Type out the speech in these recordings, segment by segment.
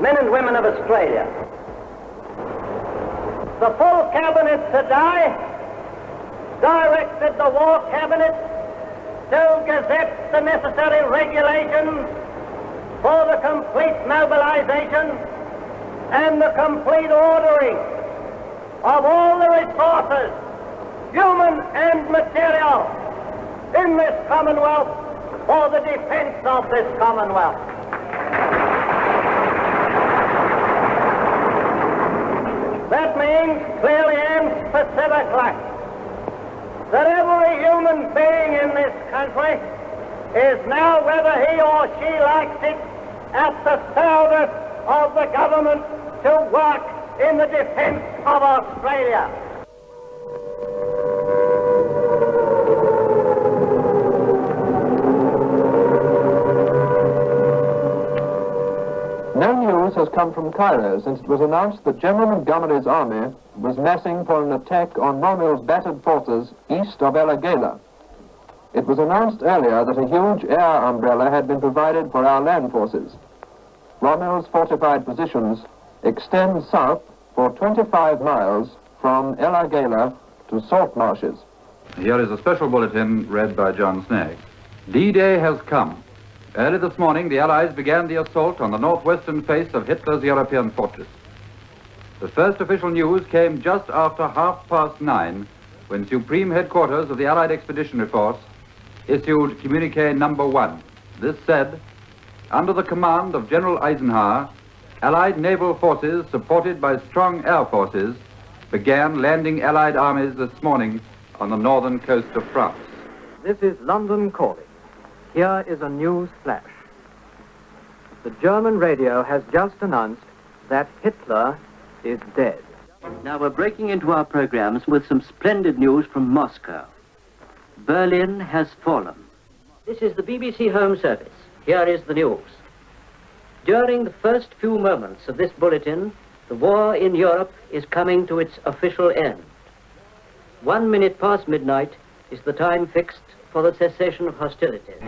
men and women of Australia. The full cabinet today directed the War Cabinet to gazette the necessary regulations for the complete mobilization and the complete ordering of all the resources, human and material, in this Commonwealth for the defense of this Commonwealth. That means clearly and specifically that every human being in this country is now, whether he or she likes it, at the service of the government to work in the defense of Australia. No news has come from Cairo since it was announced that General Montgomery's army was massing for an attack on Romel's battered forces east of El Agheila. It was announced earlier that a huge air umbrella had been provided for our land forces. Romel's fortified positions extend south for 25 miles from El Agheila to salt marshes. Here is a special bulletin read by John Snagg. D-Day has come. Early this morning, the Allies began the assault on the northwestern face of Hitler's European fortress. The first official news came just after 9:30, when Supreme Headquarters of the Allied Expeditionary Force issued Communique Number 1. This said, under the command of General Eisenhower, Allied naval forces, supported by strong air forces, began landing Allied armies this morning on the northern coast of France. This is London calling. Here is a news flash. The German radio has just announced that Hitler is dead. Now we're breaking into our programs with some splendid news from Moscow. Berlin has fallen. This is the BBC Home Service. Here is the news. During the first few moments of this bulletin, the war in Europe is coming to its official end. 1 minute past midnight is the time fixed for the cessation of hostilities.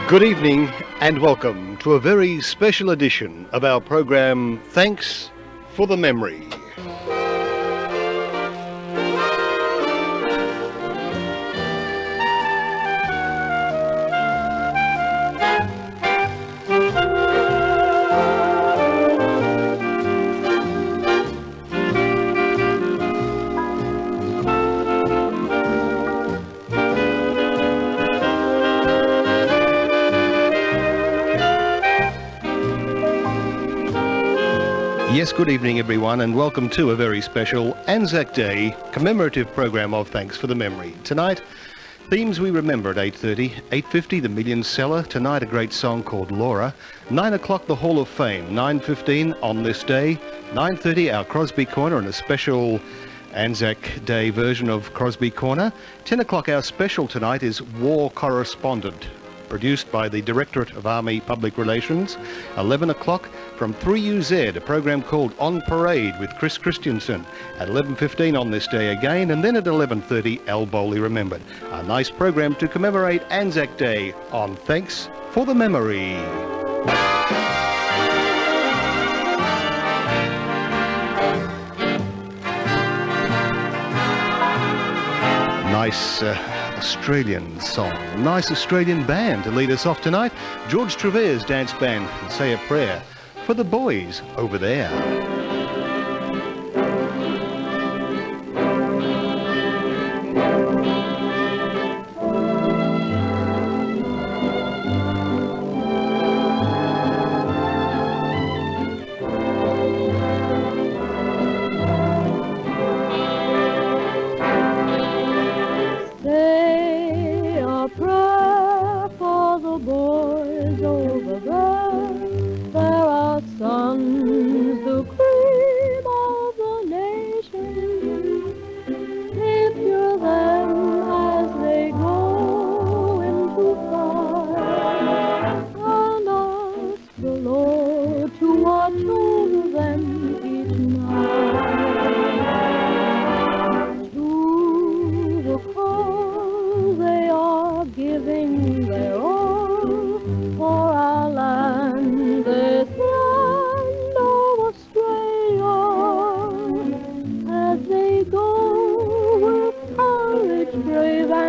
Good evening and welcome to a very special edition of our program, Thanks for the Memory. Yes, good evening everyone and welcome to a very special ANZAC Day commemorative program of Thanks for the Memory. Tonight, themes we remember at 8:30, 8:50 the Million Seller, tonight a great song called Laura, 9 o'clock the Hall of Fame, 9:15 on this day, 9:30 our Crosby Corner and a special ANZAC Day version of Crosby Corner, 10 o'clock our special tonight is War Correspondent, produced by the Directorate of Army Public Relations. 11 o'clock from 3UZ, a program called On Parade with Chris Christensen. At 11:15 on this day again, and then at 11:30, Al Bowley Remembered. A nice program to commemorate ANZAC Day on Thanks for the Memory. Nice Australian song. Nice Australian band to lead us off tonight. George Trevor's dance band, Say a Prayer for the boys over there. Say a prayer for the boys over there.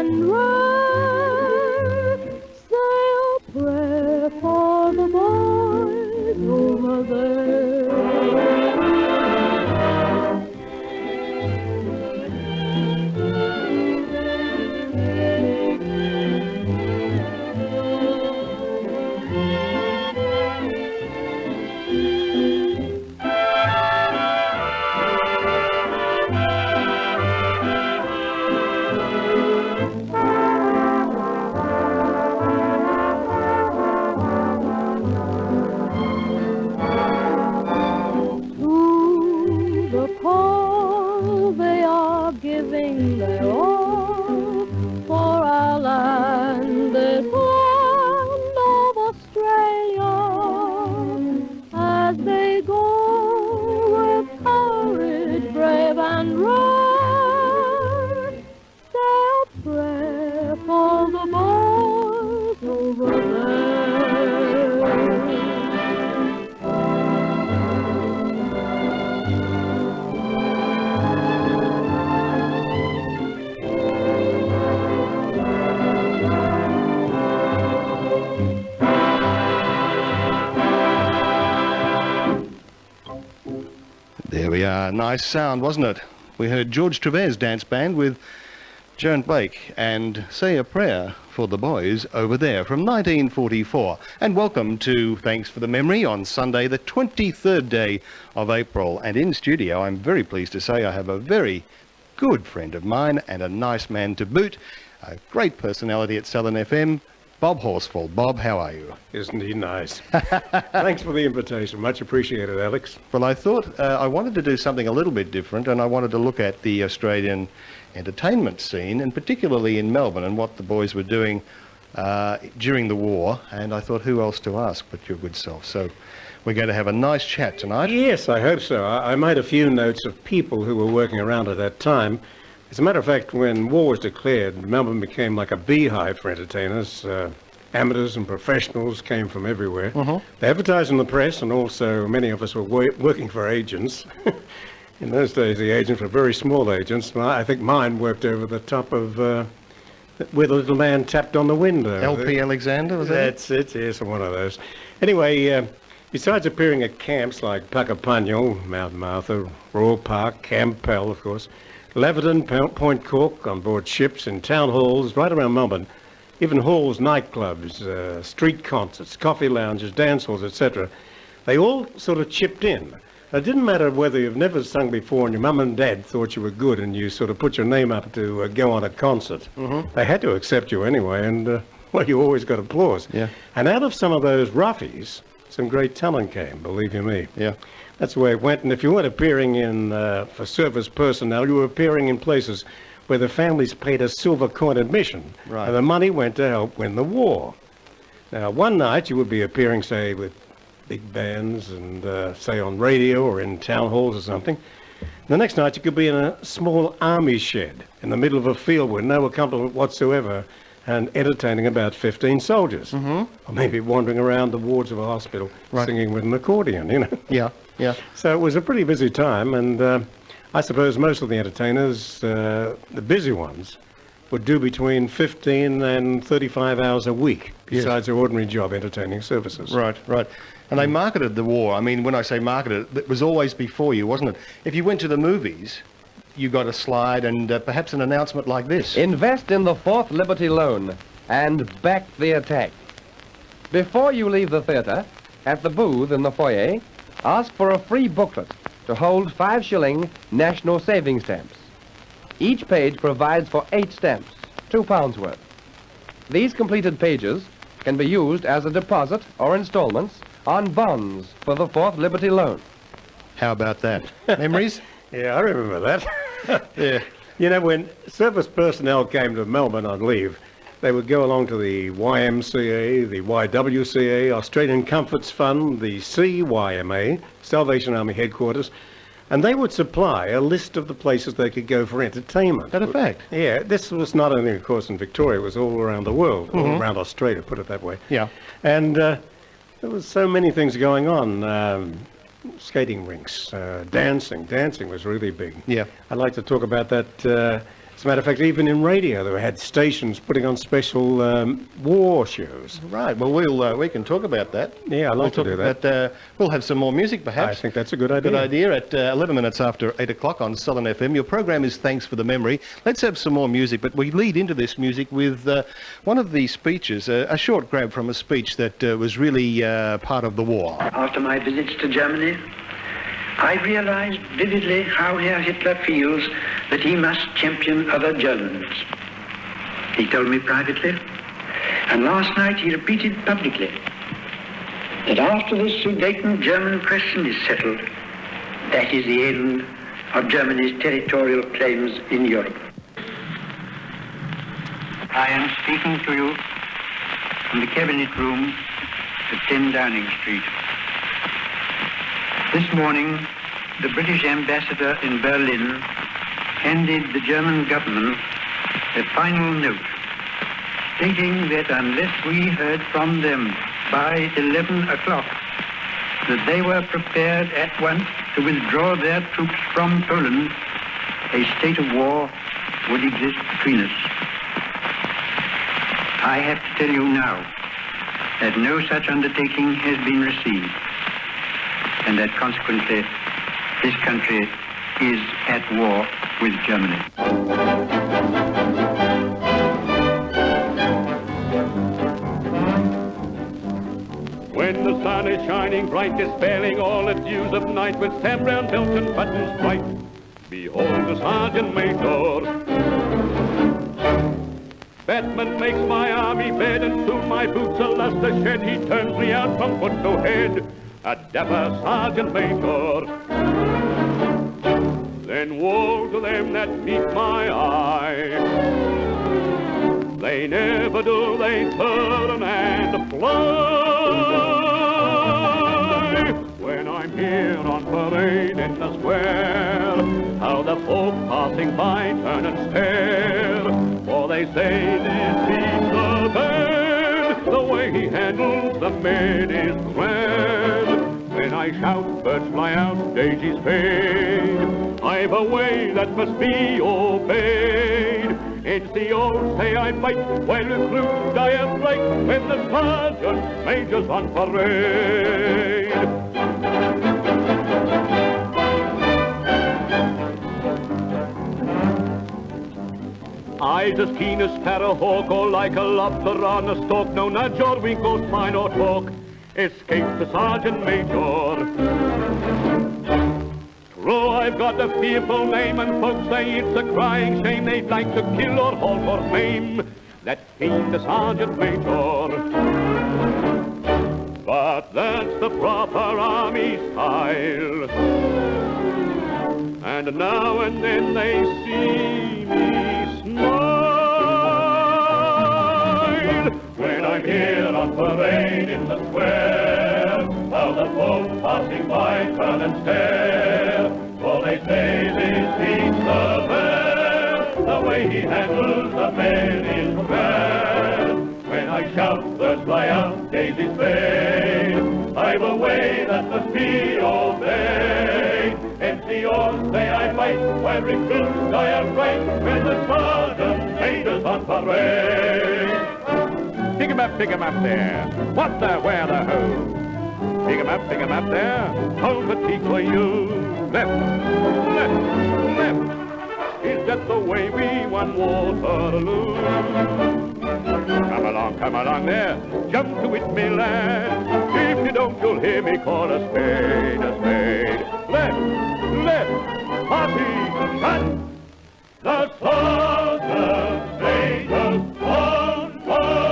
and rare. Say a prayer for the boys over there. Giving their all for our land, this land of Australia, as they go with courage brave and rare. Say a prayer for the boys over there. There we are. Nice sound, wasn't it? We heard George Trevor's dance band with Joan Blake and Say a Prayer for the Boys over there from 1944. And welcome to Thanks for the Memory on Sunday, the 23rd day of April. And in studio, I'm very pleased to say I have a very good friend of mine and a nice man to boot, a great personality at Southern FM, Bob Horsfall. Bob, how are you? Isn't he nice? Thanks for the invitation. Much appreciated, Alex. Well, I thought I wanted to do something a little bit different, and I wanted to look at the Australian entertainment scene, and particularly in Melbourne, and what the boys were doing during the war. And I thought, who else to ask but your good self? So we're going to have a nice chat tonight. Yes, I hope so. I made a few notes of people who were working around at that time. As a matter of fact, when war was declared, Melbourne became like a beehive for entertainers. Amateurs and professionals came from everywhere. They advertised in the press, and also many of us were working for agents. In those days, the agents were very small agents. I think mine worked over the top of where the little man tapped on the window. LP Alexander, was that? That's it, yes, one of those. Anyway, besides appearing at camps like Puckapunyal, Mount Martha, Royal Park, Camp Pell, of course, Laverton, Point Cork, on board ships, in town halls right around Melbourne, even halls, nightclubs, street concerts, coffee lounges, dance halls, etc. They all sort of chipped in. It didn't matter whether you've never sung before and your mum and dad thought you were good and you sort of put your name up to go on a concert. They had to accept you anyway, and well, you always got applause. Yeah. And out of some of those roughies, some great talent came, believe you me. Yeah. That's the way it went. And if you weren't appearing in for service personnel, you were appearing in places where the families paid a silver coin admission. Right. And the money went to help win the war. Now, one night you would be appearing, say, with big bands and, say, on radio or in town halls or something. The next night you could be in a small army shed in the middle of a field with no accompaniment whatsoever and entertaining about 15 soldiers. Or maybe wandering around the wards of a hospital singing with an accordion, you know. Yeah, yeah. So it was a pretty busy time, and I suppose most of the entertainers, the busy ones, would do between 15 and 35 hours a week, besides their ordinary job entertaining services. Right, right. And they marketed the war. I mean, when I say marketed, it was always before you, wasn't it? If you went to the movies, you got a slide and perhaps an announcement like this. Invest in the Fourth Liberty Loan and back the attack. Before you leave the theatre, at the booth in the foyer, ask for a free booklet to hold 5-shilling national saving stamps. Each page provides for 8 stamps, £2 worth. These completed pages can be used as a deposit or installments on bonds for the Fourth Liberty Loan. How about that? Memories? Yeah, I remember that. Yeah. You know, when service personnel came to Melbourne on leave, they would go along to the YMCA, the YWCA, Australian Comforts Fund, the CYMA, Salvation Army Headquarters, and they would supply a list of the places they could go for entertainment. Is that a fact? Yeah, this was not only, of course, in Victoria, it was all around the world, all around Australia, put it that way. Yeah. And there was so many things going on. Skating rinks, dancing. Dancing was really big. Yeah. I'd like to talk about that As a matter of fact, even in radio, they had stations putting on special war shows. Right. Well, we can talk about that. Yeah, I'd like to do that. But we'll have some more music, perhaps. I think that's a good idea. Good idea. At 11 minutes after 8 o'clock on Southern FM. Your program is Thanks for the Memory. Let's have some more music, but we lead into this music with one of the speeches, a short grab from a speech that was really part of the war. After my visits to Germany, I realized vividly how Herr Hitler feels that he must champion other Germans. He told me privately, and last night he repeated publicly, that after the Sudeten German question is settled, that is the end of Germany's territorial claims in Europe. I am speaking to you from the Cabinet Room at 10 Downing Street. This morning, the British ambassador in Berlin handed the German government a final note stating that unless we heard from them by 11 o'clock, that they were prepared at once to withdraw their troops from Poland, a state of war would exist between us. I have to tell you now that no such undertaking has been received, and that consequently this country is at war with Germany. When the sun is shining bright, dispelling all its hues of night with Sam Brown belt and buttons bright, behold the Sergeant Major. Batman makes my army bed, and soon my boots are luster shed. He turns me out from foot to head, a dapper Sergeant Major. Then woe to them that meet my eye. They never do, they turn and fly. When I'm here on parade in the square, how the folk passing by turn and stare. For they say this beats the band, the way he handles the men is grand. When I shout, birds fly out, daisies fade. I've a way that must be obeyed. It's the old say I fight, while recruits die of fright when the sergeant major's on parade. Eyes as keen as sparrowhawk, or like a lobster on a stalk. No nudge or wink or smile or talk escapes the Sergeant Major. True, I've got a fearful name, and folks say it's a crying shame. They'd like to kill or haul for fame that fiend the Sergeant Major. But that's the proper army style, and now and then they see me smile. When I'm here on parade in the square, how the folk passing by turn and stare. For they say this beats the band, the way he handles the men is grand. When I shout, birds fly out, daisies fade. I've a way that must be obeyed. NCOs say I fight, while recruits die of fright when the sergeant major's on parade. Pick 'em up there. What the, where the, ho? Pick 'em up there. Hold fatigue for you. Left, left, left. Is that the way we won Waterloo? Come along there. Jump to it, me lad. If you don't, you'll hear me call a spade, a spade. Left, left, party, run. The sergeant major's on parade.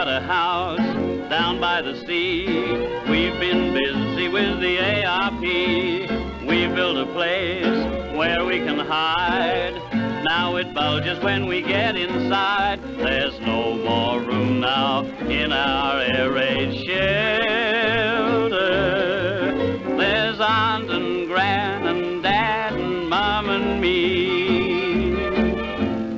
A house down by the sea. We've been busy with the ARP. We built a place where we can hide. Now it bulges when we get inside. There's no more room now in our air raid shelter. and me.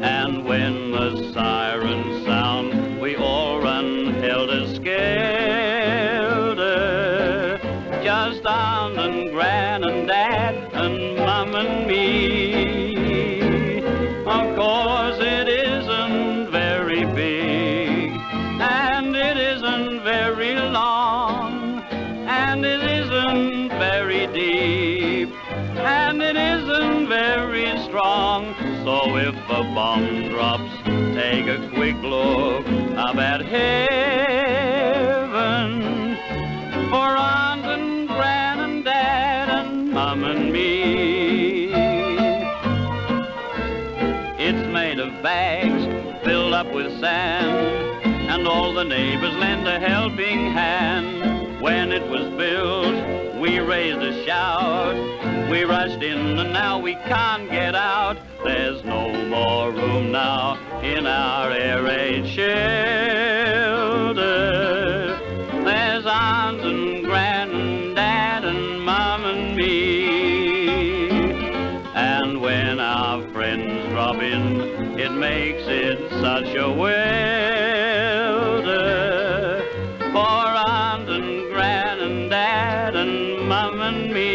And when the sirens sound, we all run helter-skelter, just Aunt and Gran and Dad and Mum and me. Of course it isn't very big, and it isn't very long, and it isn't very deep, and it isn't very strong. So if a bomb drops, take a quick look up at heaven for Aunt and Gran and Dad and Mum and me. It's made of bags filled up with sand, and all the neighbors lend a helping hand. When it was built, we raised a shout. We rushed in and now we can't get out. There's no more room now in our air raid shelter. There's Aunt and Gran and Dad and Mum and me. And when our friends drop in, it makes it such a welter for Aunt and Gran and Dad and Mum and me.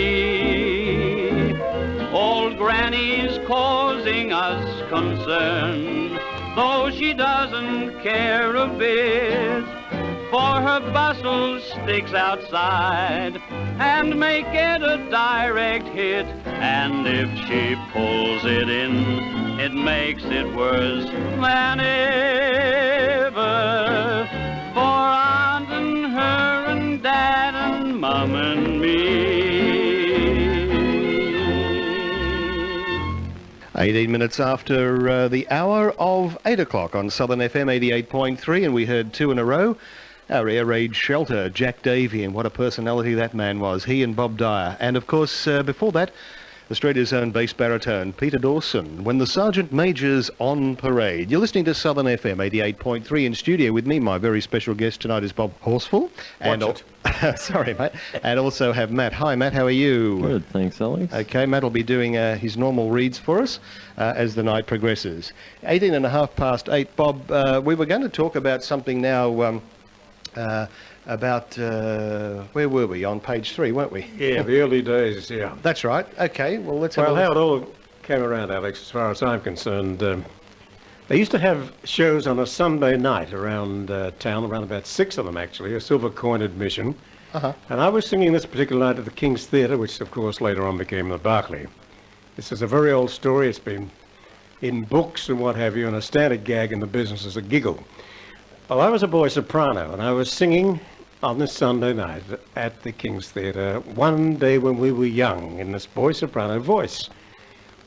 Old Granny's causing us concern, though she doesn't care a bit, for her bustle sticks outside and may get a direct hit. And if she pulls it in, it makes it worse than ever for Aunt and her and Dad and Mum and me. 18 minutes after the hour of 8 o'clock on Southern FM 88.3, and we heard two in a row. Our air raid shelter, Jack Davey, and what a personality that man was, he and Bob Dyer. And of course, before that, Australia's own bass baritone, Peter Dawson, When the Sergeant Major's on Parade. You're listening to Southern FM 88.3. In studio with me, my very special guest tonight is Bob Horsfall. Sorry, mate. And also have Matt. Hi, Matt, how are you? Good, thanks, Alex. Okay, Matt will be doing his normal reads for us as the night progresses. 18 and a half past 8. Bob, we were going to talk about something now about, where were we? On page 3, weren't we? Yeah, the early days, yeah. That's right. Okay, well, let's have a look. How it all came around, Alex, as far as I'm concerned, they used to have shows on a Sunday night around town, around about 6 of them, actually, a silver coin admission. And I was singing this particular night at the King's Theatre, which, of course, later on became the Berkeley. This is a very old story. It's been in books and what have you, and a standard gag in the business is a giggle. Well, I was a boy soprano, and I was singing on this Sunday night at the King's Theatre one day when we were young in this boy soprano voice.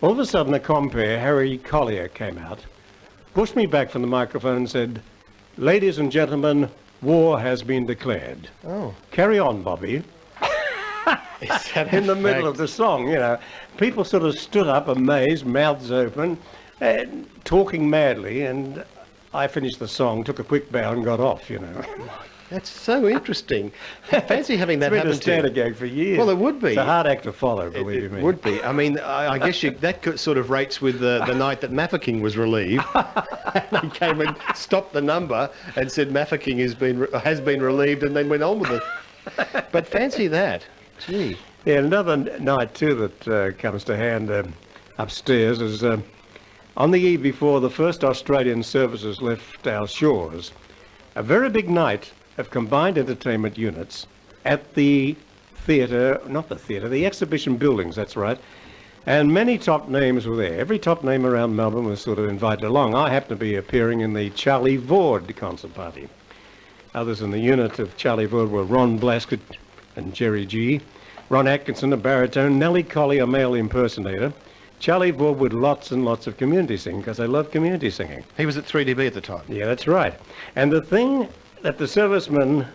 All of a sudden, a compere, Harry Collier, came out, pushed me back from the microphone and said, "Ladies and gentlemen, war has been declared. Oh. Carry on, Bobby." In the middle of the song, you know. People sort of stood up amazed, mouths open, and talking madly, and I finished the song, took a quick bow and got off, you know. That's so interesting. Fancy having that happen to you. It's been a standard gag for years. Well, it would be. It's a hard act to follow, believe you me. It would be. I mean, I guess that sort of rates with the night that Mafeking was relieved. They came and stopped the number and said Mafeking has been relieved, and then went on with it. But fancy that. Gee. Yeah, another night, too, that comes to hand upstairs is on the eve before the first Australian services left our shores, a very big night of combined entertainment units at the theatre, not the theatre, the exhibition buildings, that's right. And many top names were there. Every top name around Melbourne was sort of invited along. I happened to be appearing in the Charlie Vord concert party. Others in the unit of Charlie Vord were Ron Blaskett and Jerry G, Ron Atkinson, a baritone, Nellie Colley, a male impersonator, Charlie Vord with lots and lots of community singing, because I love community singing. He was at 3DB at the time. Yeah, that's right. And the thing that the servicemen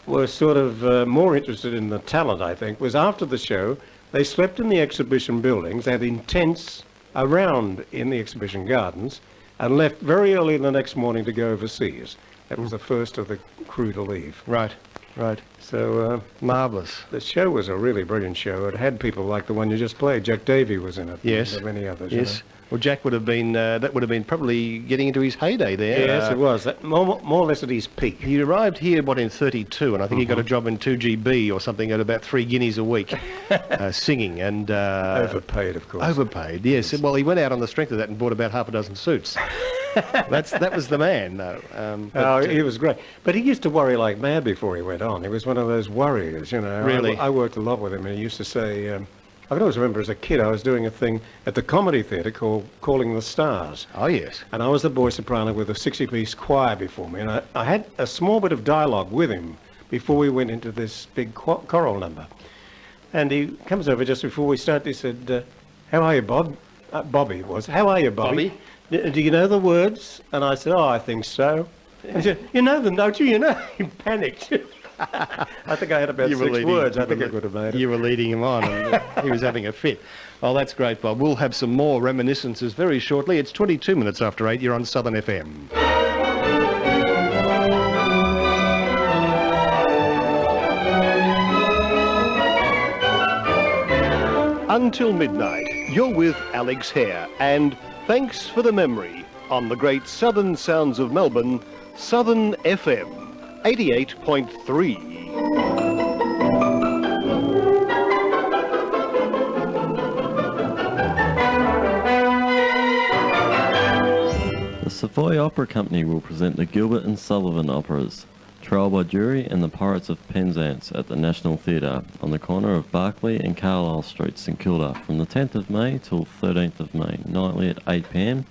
were sort of more interested in the talent, I think, was after the show, they slept in the exhibition buildings, had in tents around in the exhibition gardens, and left very early the next morning to go overseas. That was the first of the crew to leave. Right. Right. So, marvellous. The show was a really brilliant show. It had people like the one you just played. Jack Davey was in it. Yes. And many others. Yes. You know. Well, Jack would have been, that would have been probably getting into his heyday there. Yes, it was. More or less at his peak. He arrived here, in 32, and I think he got a job in 2GB or something at about 3 guineas a week, singing and... overpaid, of course. Overpaid, yes. Well, he went out on the strength of that and bought about half a dozen suits. That was the man, though. He was great. But he used to worry like mad before he went on. He was one of those worriers, you know. Really? I worked a lot with him, and he used to say... I can always remember as a kid I was doing a thing at the Comedy Theatre called Calling the Stars. Oh, yes. And I was the boy soprano with a 60-piece choir before me. And I had a small bit of dialogue with him before we went into this big choral number. And he comes over just before we start. He said, how are you, Bob? Bobby it was. How are you, Bobby? Do you know the words? And I said, oh, I think so. He said, you know them, don't you? You know, he panicked. I think I had about 6 words. I think I could have made it. You were leading him on, and he was having a fit. Oh, that's great, Bob. We'll have some more reminiscences very shortly. It's 22 minutes after 8. You're on Southern FM. Until midnight, you're with Alex Hehr, and thanks for the memory on the great Southern Sounds of Melbourne, Southern FM. 88.3. The Savoy Opera Company will present the Gilbert and Sullivan operas, Trial by Jury and The Pirates of Penzance at the National Theatre on the corner of Barclay and Carlisle Streets, St Kilda, from the 10th of May till 13th of May, nightly at 8 p.m,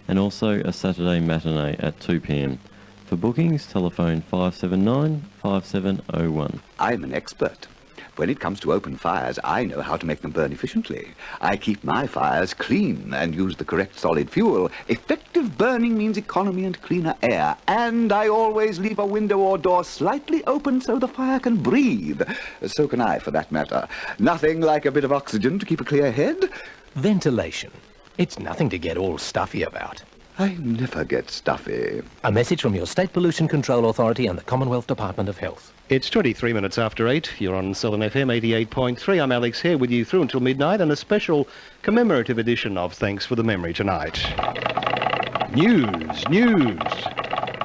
and also a Saturday matinee at 2 p.m. For bookings, telephone 579-5701. I'm an expert. When it comes to open fires, I know how to make them burn efficiently. I keep my fires clean and use the correct solid fuel. Effective burning means economy and cleaner air. And I always leave a window or door slightly open so the fire can breathe. So can I, for that matter. Nothing like a bit of oxygen to keep a clear head. Ventilation. It's nothing to get all stuffy about. I never get stuffy. A message from your State Pollution Control Authority and the Commonwealth Department of Health. It's 23 minutes after 8. You're on Southern FM 88.3. I'm Alex Hehr with you through until midnight, and a special commemorative edition of Thanks for the Memory tonight. News.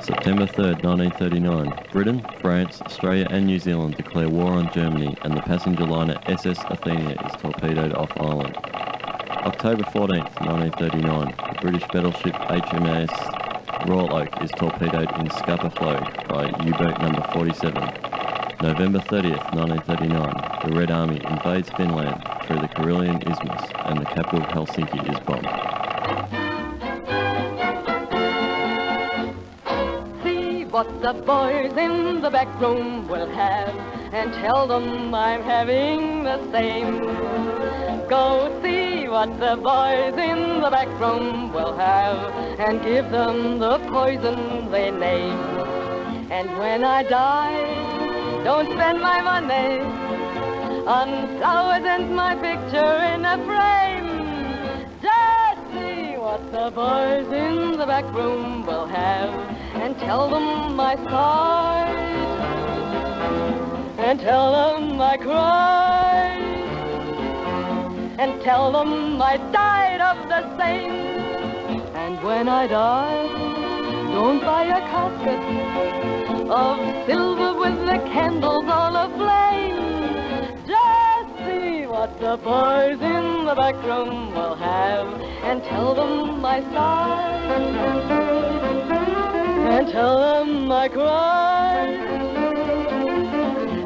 September 3rd, 1939. Britain, France, Australia and New Zealand declare war on Germany, and the passenger liner SS Athenia is torpedoed off island. October 14th, 1939. The British battleship HMAS Royal Oak is torpedoed in Scapa Flow by U-boat number 47. November 30th, 1939. The Red Army invades Finland through the Karelian Isthmus, and the capital Helsinki is bombed. See what the boys in the back room will have, and tell them I'm having the same. Go see what the boys in the back room will have, and give them the poison they name. And when I die, don't spend my money on flowers and my picture in a frame. Just see what the boys in the back room will have, and tell them I sighed, and tell them I cried, and tell them I died of the same. And when I die, don't buy a casket of silver with the candles all aflame. Just see what the boys in the back room will have, and tell them I sighed, and tell them I cried,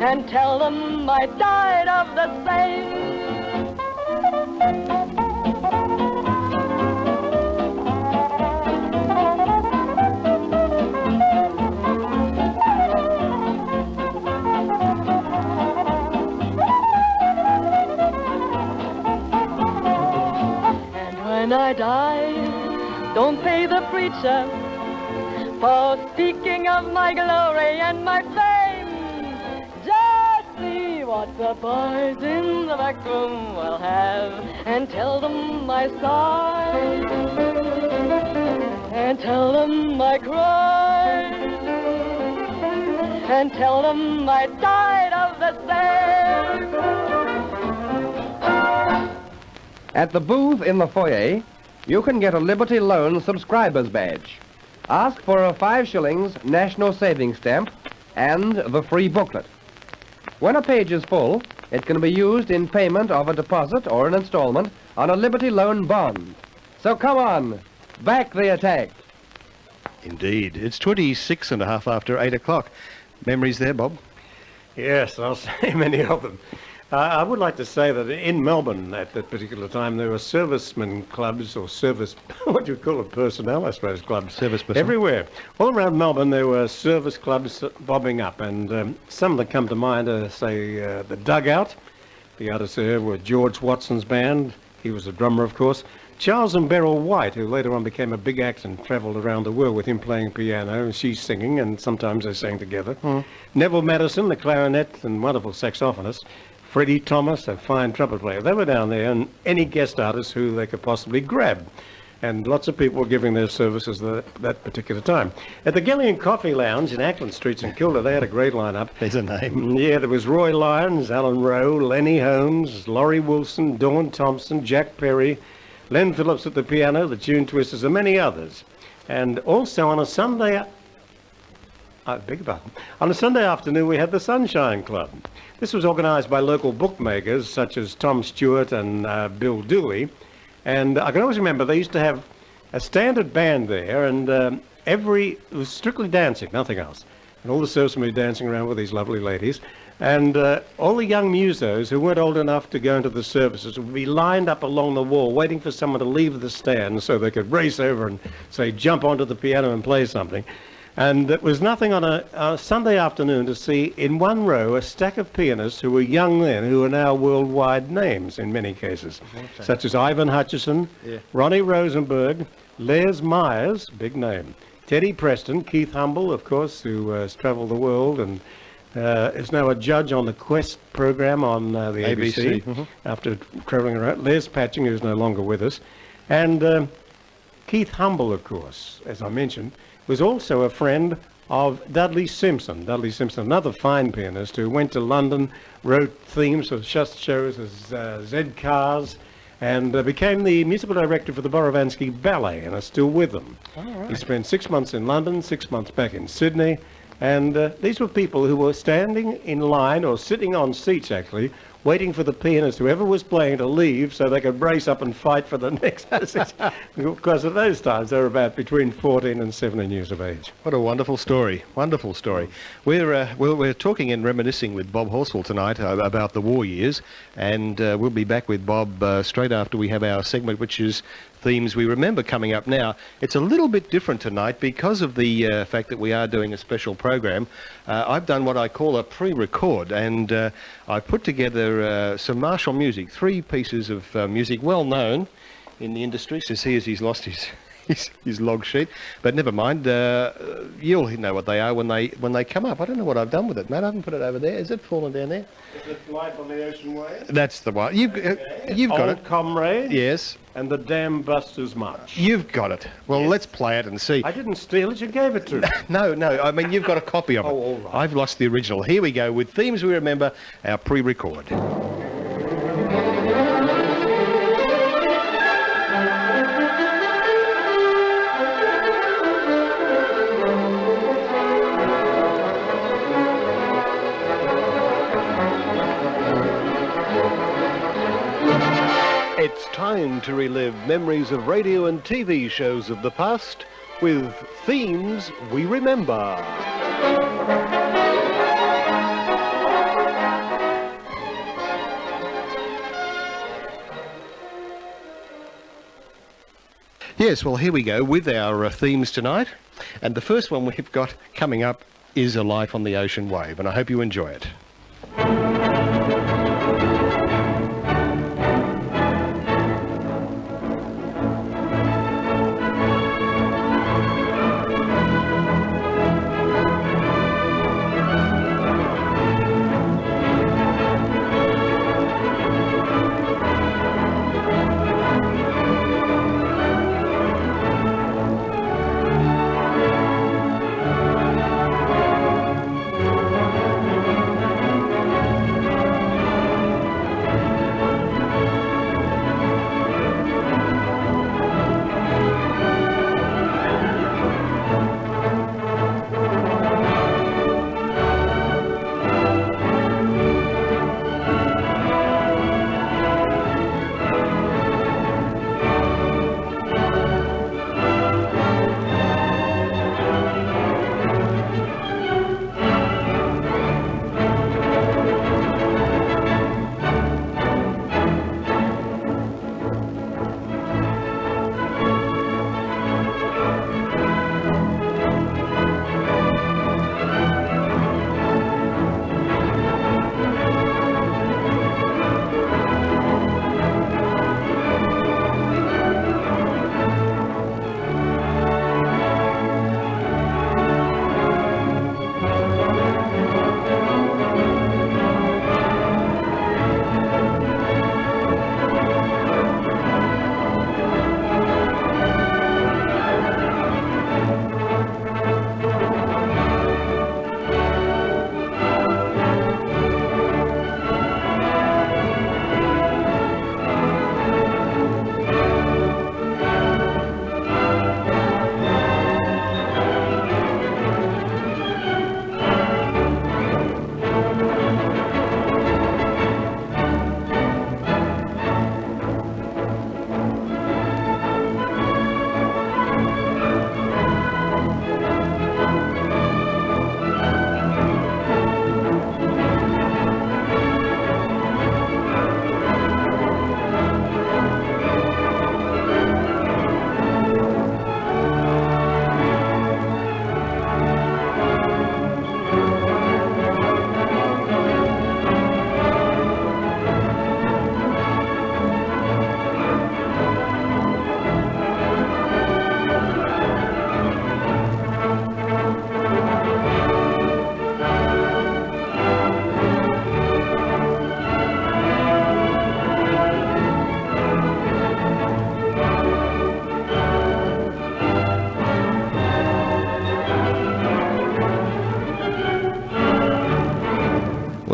and tell them I died of the same. And when I die, don't pay the preacher for speaking of my glory and my fame. Just see what the boys in the back room will have, and tell them I sighed, and tell them I cried, and tell them I died of the same. At the booth in the foyer, you can get a Liberty Loan subscriber's badge. Ask for a 5 shillings national savings stamp and the free booklet. When a page is full, it can be used in payment of a deposit or an installment on a Liberty Loan bond. So come on, back the attack. Indeed. It's 26 and a half after 8 o'clock. Memories there, Bob? Yes, I'll say many of them. I would like to say that in Melbourne at that particular time there were servicemen clubs or service, what do you call it, personnel, I suppose, clubs. Service personnel. Everywhere. All around Melbourne there were service clubs bobbing up, and some that come to mind are, say, the Dugout. The others there were George Watson's band. He was a drummer, of course. Charles and Beryl White, who later on became a big act and travelled around the world with him playing piano, and she singing, and sometimes they sang together. Neville Madison, the clarinet and wonderful saxophonist. Freddie Thomas, a fine trumpet player. They were down there, and any guest artists who they could possibly grab. And lots of people were giving their services that particular time. At the Gillian Coffee Lounge in Ackland Street, St Kilda, they had a great lineup. There's a name. Yeah, there was Roy Lyons, Alan Rowe, Lenny Holmes, Laurie Wilson, Dawn Thompson, Jack Perry, Len Phillips at the piano, the Tune Twisters, and many others. And also on a Sunday... I beg your pardon. On a Sunday afternoon, we had the Sunshine Club. This was organised by local bookmakers such as Tom Stewart and Bill Dooley. And I can always remember they used to have a standard band there, and it was strictly dancing, nothing else. And all the servicemen were dancing around with these lovely ladies. And all the young musos who weren't old enough to go into the services would be lined up along the wall waiting for someone to leave the stand so they could race over and, say, jump onto the piano and play something. And it was nothing on a Sunday afternoon to see in one row a stack of pianists who were young then, who are now worldwide names in many cases, such as Ivan Hutchison, Ronnie Rosenberg, Les Myers, big name, Teddy Preston, Keith Humble, of course, who has travelled the world and is now a judge on the Quest program on the ABC after travelling around, Les Patching, who's no longer with us, and Keith Humble, of course, as I mentioned, was also a friend of Dudley Simpson. Dudley Simpson, another fine pianist who went to London, wrote themes for such shows as Z Cars, and became the musical director for the Borovansky Ballet, and is still with them. He spent 6 months in London, 6 months back in Sydney, and these were people who were standing in line, or sitting on seats actually, waiting for the pianist, whoever was playing, to leave so they could brace up and fight for the next message. Because at those times they were about between 14 and 17 years of age. What a wonderful story. Wonderful story. We're talking and reminiscing with Bob Horsfall tonight about the war years, and we'll be back with Bob straight after we have our segment, which is Themes We Remember, coming up now. It's a little bit different tonight because of the fact that we are doing a special program. I've done what I call a pre-record, and I've put together some martial music, 3 pieces of music well known in the industry. So he's lost his log sheet, but never mind. You'll know what they are when they come up. I don't know what I've done with it, Matt. I haven't put it over there. Is it fallen down there? Is it Life on the Ocean Wave? That's the one. You've got it. Old Comrade. Yes. And the Dam Busters March. You've got it. Well, let's play it and see. I didn't steal it. You gave it to me. No. I mean, you've got a copy of it. Oh, all right. I've lost the original. Here we go with Themes We Remember, our pre-record. It's time to relive memories of radio and TV shows of the past with Themes We Remember. Yes, well, here we go with our themes tonight. And the first one we've got coming up is A Life on the Ocean Wave, and I hope you enjoy it.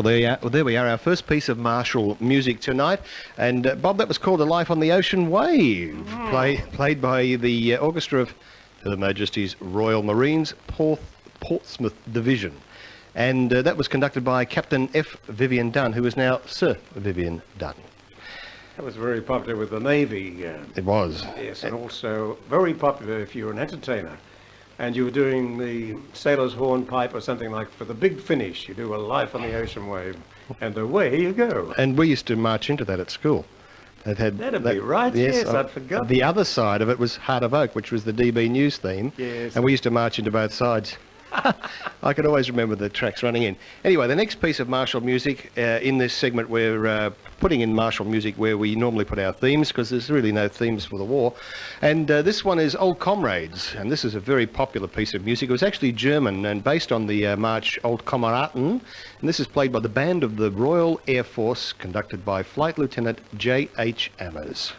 there we are, our first piece of martial music tonight. And Bob, that was called A Life on the Ocean Wave, played by the orchestra of Her Majesty's Royal Marines, Portsmouth Division. And that was conducted by Captain F. Vivian Dunn, who is now Sir Vivian Dunn. That was very popular with the Navy. It was. Yes, and also very popular if you're an entertainer. And you were doing the sailor's hornpipe or something like, for the big finish, you do A Life on the Ocean Wave, and away you go. And we used to march into that at school. That'd be right, yes, I'd forgotten. The other side of it was Heart of Oak, which was the DB News theme. Yes. And we used to march into both sides. I can always remember the tracks running in. Anyway, the next piece of martial music in this segment, we're putting in martial music where we normally put our themes, because there's really no themes for the war. And this one is Old Comrades, and this is a very popular piece of music. It was actually German and based on the march Old Kameraden, and this is played by the Band of the Royal Air Force, conducted by Flight Lieutenant J.H. Ammers.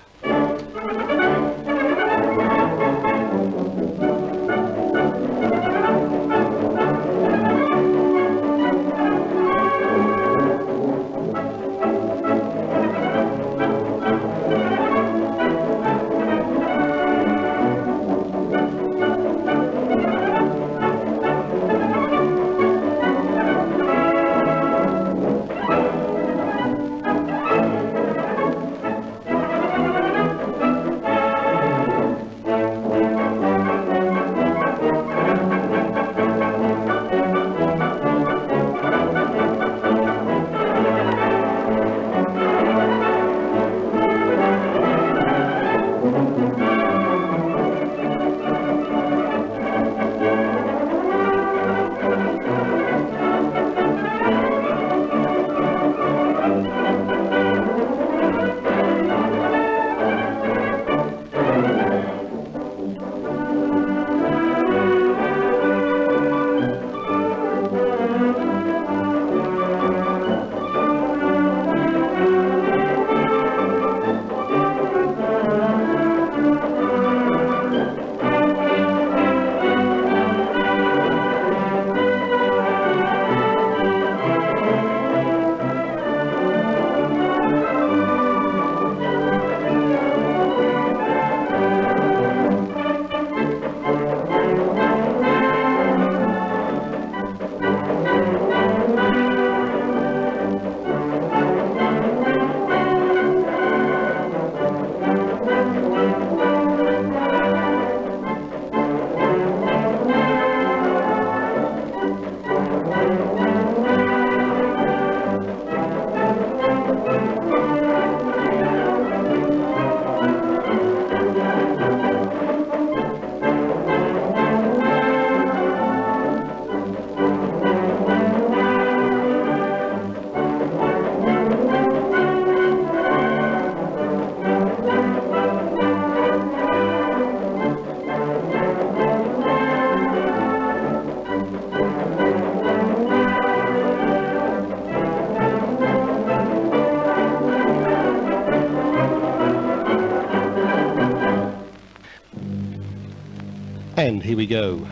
And here we go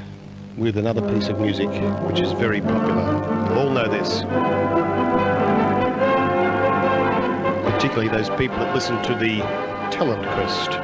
with another piece of music which is very popular. You'll all know this. Particularly those people that listen to the Talent Quest.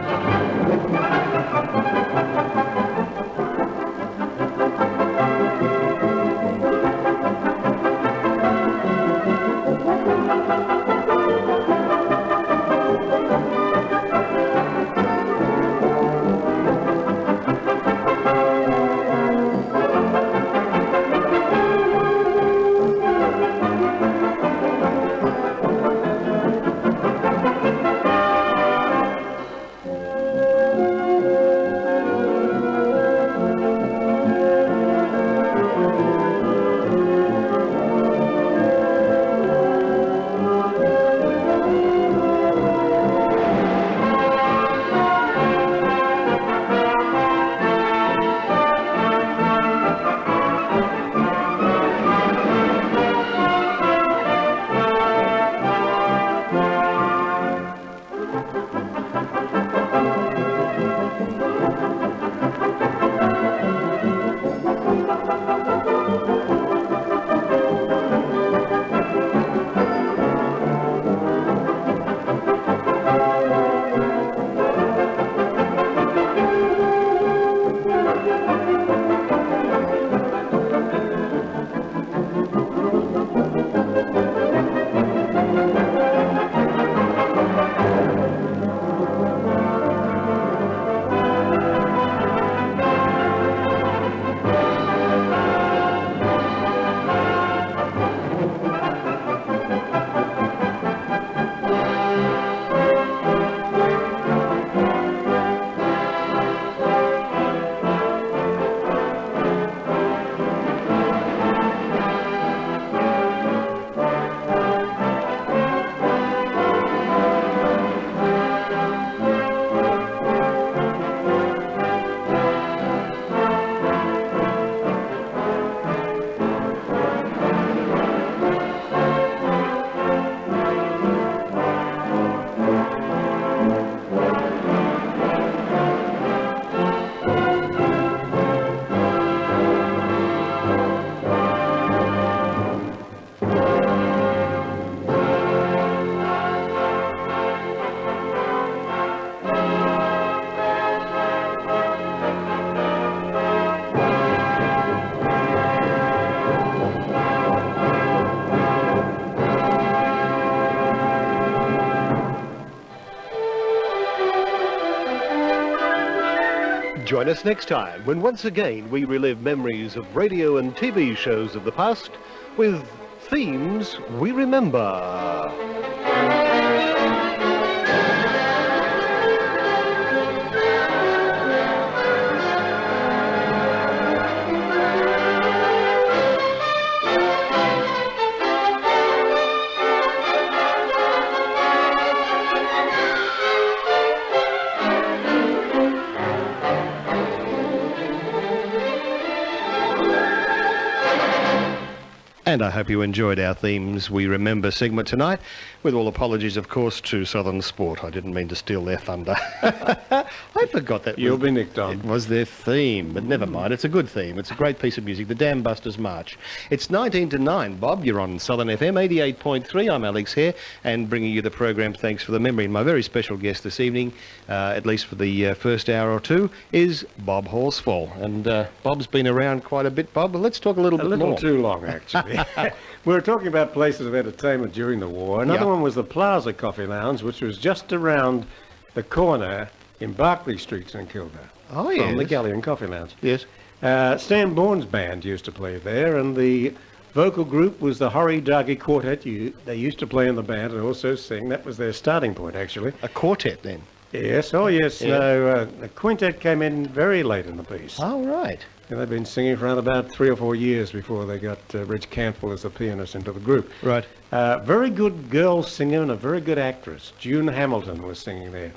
Join us next time when once again we relive memories of radio and TV shows of the past with themes we remember. And I hope you enjoyed our Themes We Remember segment tonight, with all apologies, of course, to Southern Sport. I didn't mean to steal their thunder. I forgot that. You'll be nicked on. It was their theme, but never mind. It's a good theme. It's a great piece of music, the Dam Busters March. It's 19 to 9, Bob. You're on Southern FM 88.3. I'm Alex Hehr, and bringing you the program Thanks for the Memory. And my very special guest this evening, at least for the first hour or two, is Bob Horsfall. And Bob's been around quite a bit, Bob, but let's talk a little bit more. A little too long, actually. We were talking about places of entertainment during the war. Another one was the Plaza Coffee Lounge, which was just around the corner in Berkeley Street, St Kilda. Oh, yes. From the Galleon Coffee Lounge. Yes. Stan Bourne's band used to play there, and the vocal group was the Horry Dargy Quartet. They used to play in the band and also sing. That was their starting point, actually. A quartet, then? Yes. Oh, yes. Yeah. No, the quintet came in very late in the piece. Oh, right. And they've been singing for around about 3 or 4 years before they got Reg Campbell as the pianist into the group. Right. Very good girl singer and a very good actress. June Hamilton was singing there.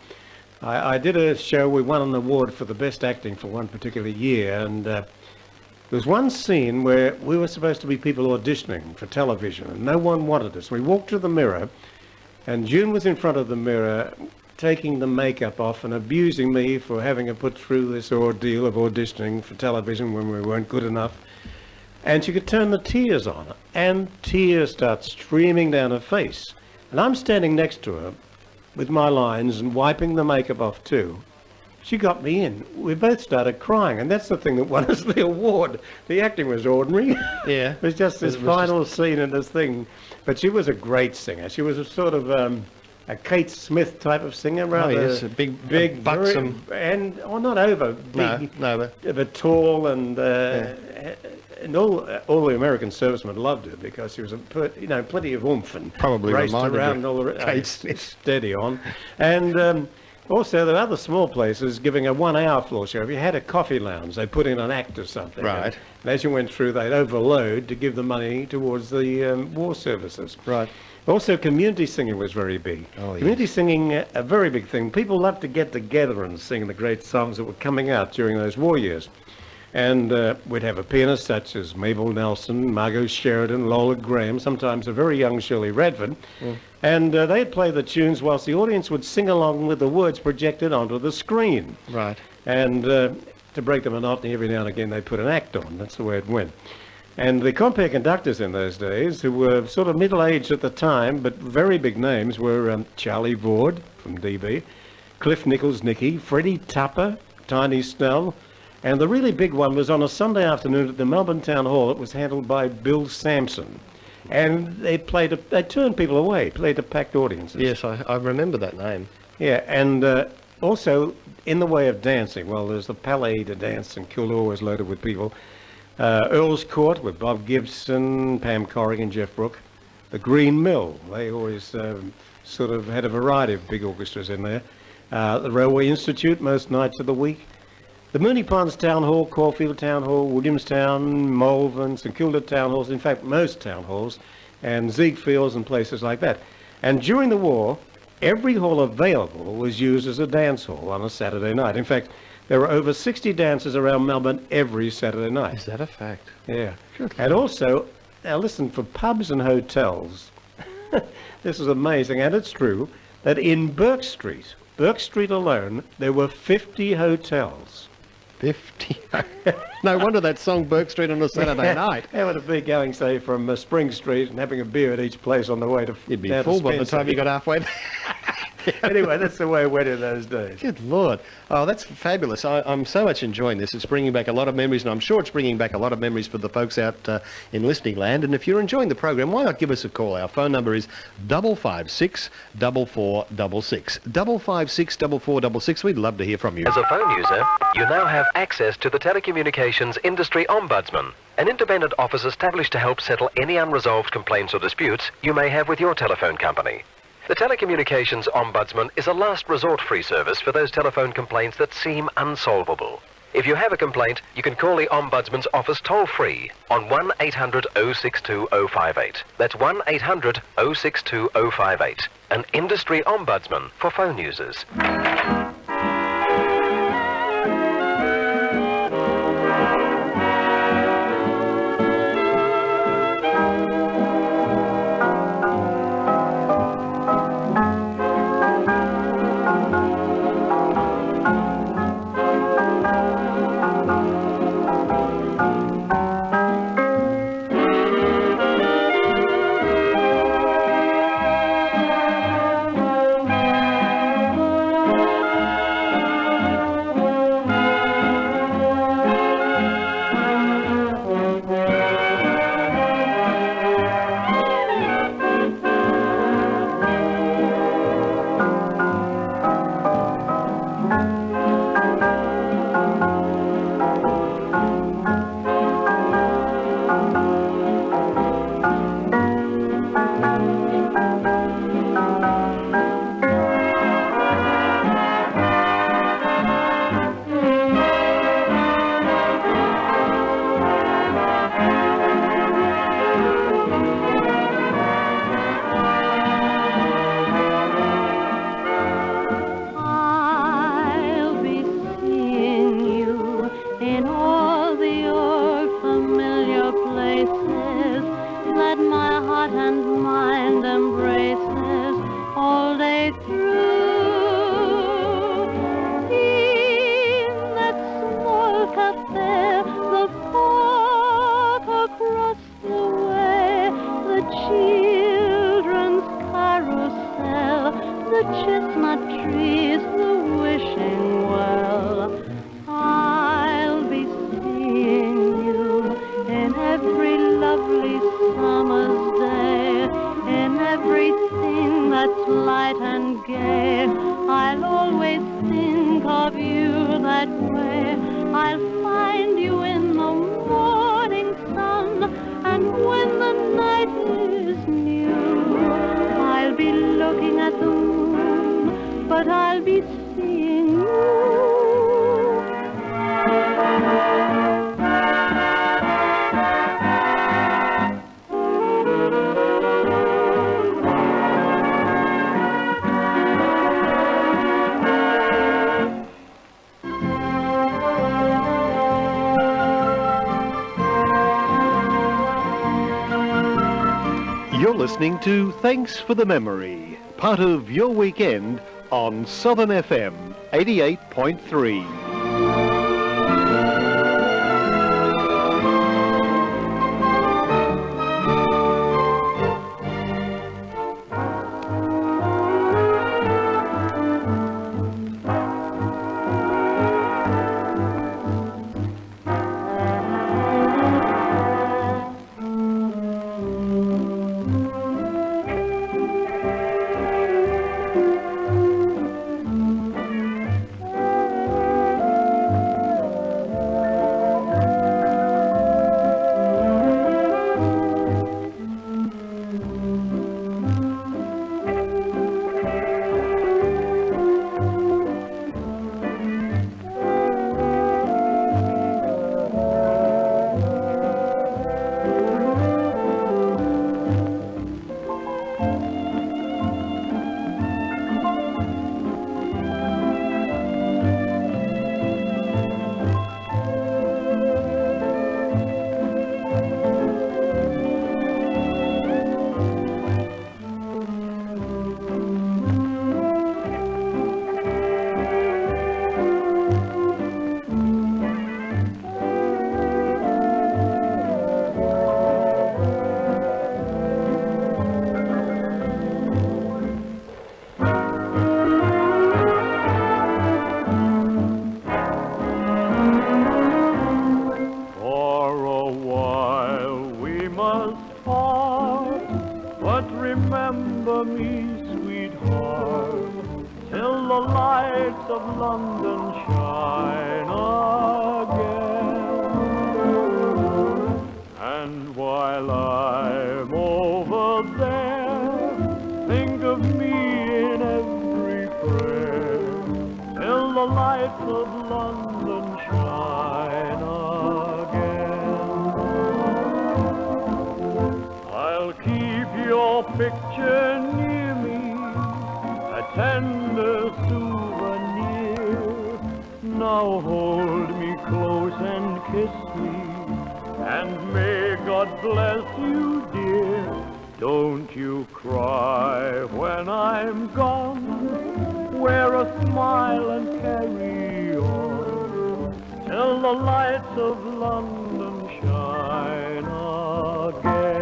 I did a show. We won an award for the best acting for one particular year, and there was one scene where we were supposed to be people auditioning for television, and no one wanted us. We walked to the mirror, and June was in front of the mirror, taking the makeup off and abusing me for having to put through this ordeal of auditioning for television when we weren't good enough. And she could turn the tears on, and tears start streaming down her face. And I'm standing next to her with my lines and wiping the makeup off too. She got me in. We both started crying, and that's the thing that won us the award. The acting was ordinary. Yeah. It was just this final scene in this thing. But she was a great singer. She was a sort of a Kate Smith type of singer, rather. Oh, yes, a big, buxom. And not over big, no, but tall, and all the American servicemen loved her because she was plenty of oomph and probably raced around all the Kate Smith. Steady on, and also there were other small places giving a 1 hour floor show. If you had a coffee lounge, they put in an act or something. Right. And as you went through, they'd overload to give the money towards the war services. Right. Also, community singing was very big. Oh, yes. Community singing, a very big thing. People loved to get together and sing the great songs that were coming out during those war years. And we'd have a pianist such as Mabel Nelson, Margot Sheridan, Lola Graham, sometimes a very young Shirley Radford. Mm. And they'd play the tunes whilst the audience would sing along with the words projected onto the screen. Right. And to break the monotony, every now and again they put an act on. That's the way it went. And the compere conductors in those days, who were sort of middle-aged at the time, but very big names, were Charlie Vord from DB, Cliff Nichols-Nicky, Freddie Tupper, Tiny Snell, and the really big one was on a Sunday afternoon at the Melbourne Town Hall. It was handled by Bill Sampson. And they turned people away, played to packed audiences. Yes, I remember that name. Yeah, and also, in the way of dancing, well, there's the Palais de Dance in Kildare, was loaded with people. Earl's Court with Bob Gibson, Pam Corrigan, Jeff Brooke. The Green Mill, they always sort of had a variety of big orchestras in there. The Railway Institute, most nights of the week. The Moonee Ponds Town Hall, Caulfield Town Hall, Williamstown, Malvern, St Kilda Town Halls, in fact most town halls, and Ziegfelds and places like that. And during the war, every hall available was used as a dance hall on a Saturday night. In fact, there were over 60 dances around Melbourne every Saturday night. Is that a fact? Yeah. And also, now listen, for pubs and hotels, this is amazing, and it's true, that in Burke Street alone, there were 50 hotels. 50? No wonder that song Burke Street on a Saturday night. How would it be going, say, from Spring Street and having a beer at each place on the way to... You'd be full by the time you got halfway there. Anyway, that's the way it went in those days. Good Lord. Oh, that's fabulous. I'm so much enjoying this. It's bringing back a lot of memories, and I'm sure it's bringing back a lot of memories for the folks out in listening land. And if you're enjoying the program, why not give us a call? Our phone number is 556 4466. 556 4466. We'd love to hear from you. As a phone user, you now have access to the Telecommunications Industry Ombudsman, an independent office established to help settle any unresolved complaints or disputes you may have with your telephone company. The Telecommunications Ombudsman is a last resort free service for those telephone complaints that seem unsolvable. If you have a complaint, you can call the Ombudsman's office toll-free on 1-800-062-058. That's 1-800-062-058. An industry ombudsman for phone users. You're listening to Thanks for the Memory, part of your weekend on Southern FM 88.3. the lights of London shine again. And while I'm over there, think of me in every prayer, till the lights of London shine again. I'll keep your picture near me, a tender souvenir. Now hold me close and kiss me, and may God bless you, dear. Don't you cry when I'm gone. Wear a smile and carry on, till the lights of London shine again.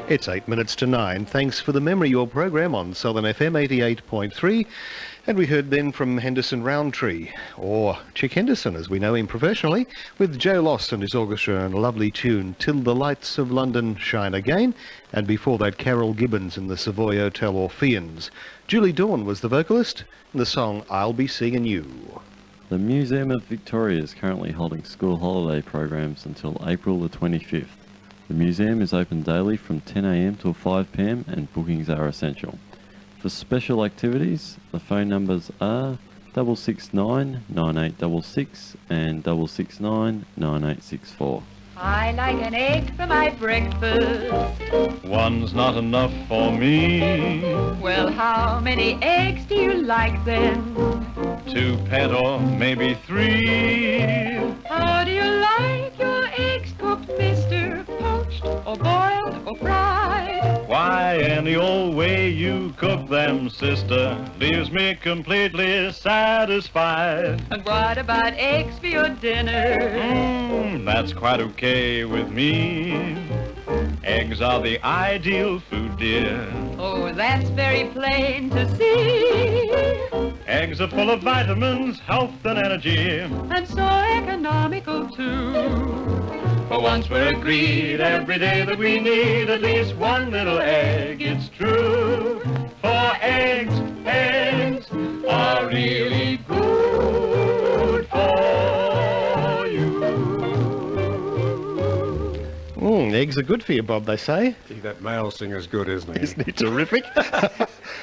It's 8 minutes to 9. Thanks for the memory, your program on Southern FM 88.3. And we heard then from Henderson Roundtree, or Chick Henderson as we know him professionally, with Joe Lost and his orchestra and a lovely tune, Till the Lights of London Shine Again. And before that, Carol Gibbons and the Savoy Hotel Orpheans. Julie Dawn was the vocalist, and the song I'll Be Seeing You. The Museum of Victoria is currently holding school holiday programs until April the 25th. The museum is open daily from 10 a.m. till 5 p.m. and bookings are essential. For special activities, the phone numbers are 669 9866 and 669 9864. I like an egg for my breakfast. One's not enough for me. Well, how many eggs do you like then? 2 pet or maybe 3. How do you like your eggs cooked, mister? Poached or boiled or fried? Why, any old way you cook them, sister, leaves me completely satisfied. And what about eggs for your dinner? That's quite okay with me. Eggs are the ideal food, dear. Oh, that's very plain to see. Eggs are full of vitamins, health and energy. And so economical too. For once we're agreed every day that we need at least one little egg, it's true. For eggs are really good for you. Eggs are good for you, Bob, they say. Gee, that male singer's good, isn't he? Isn't he terrific?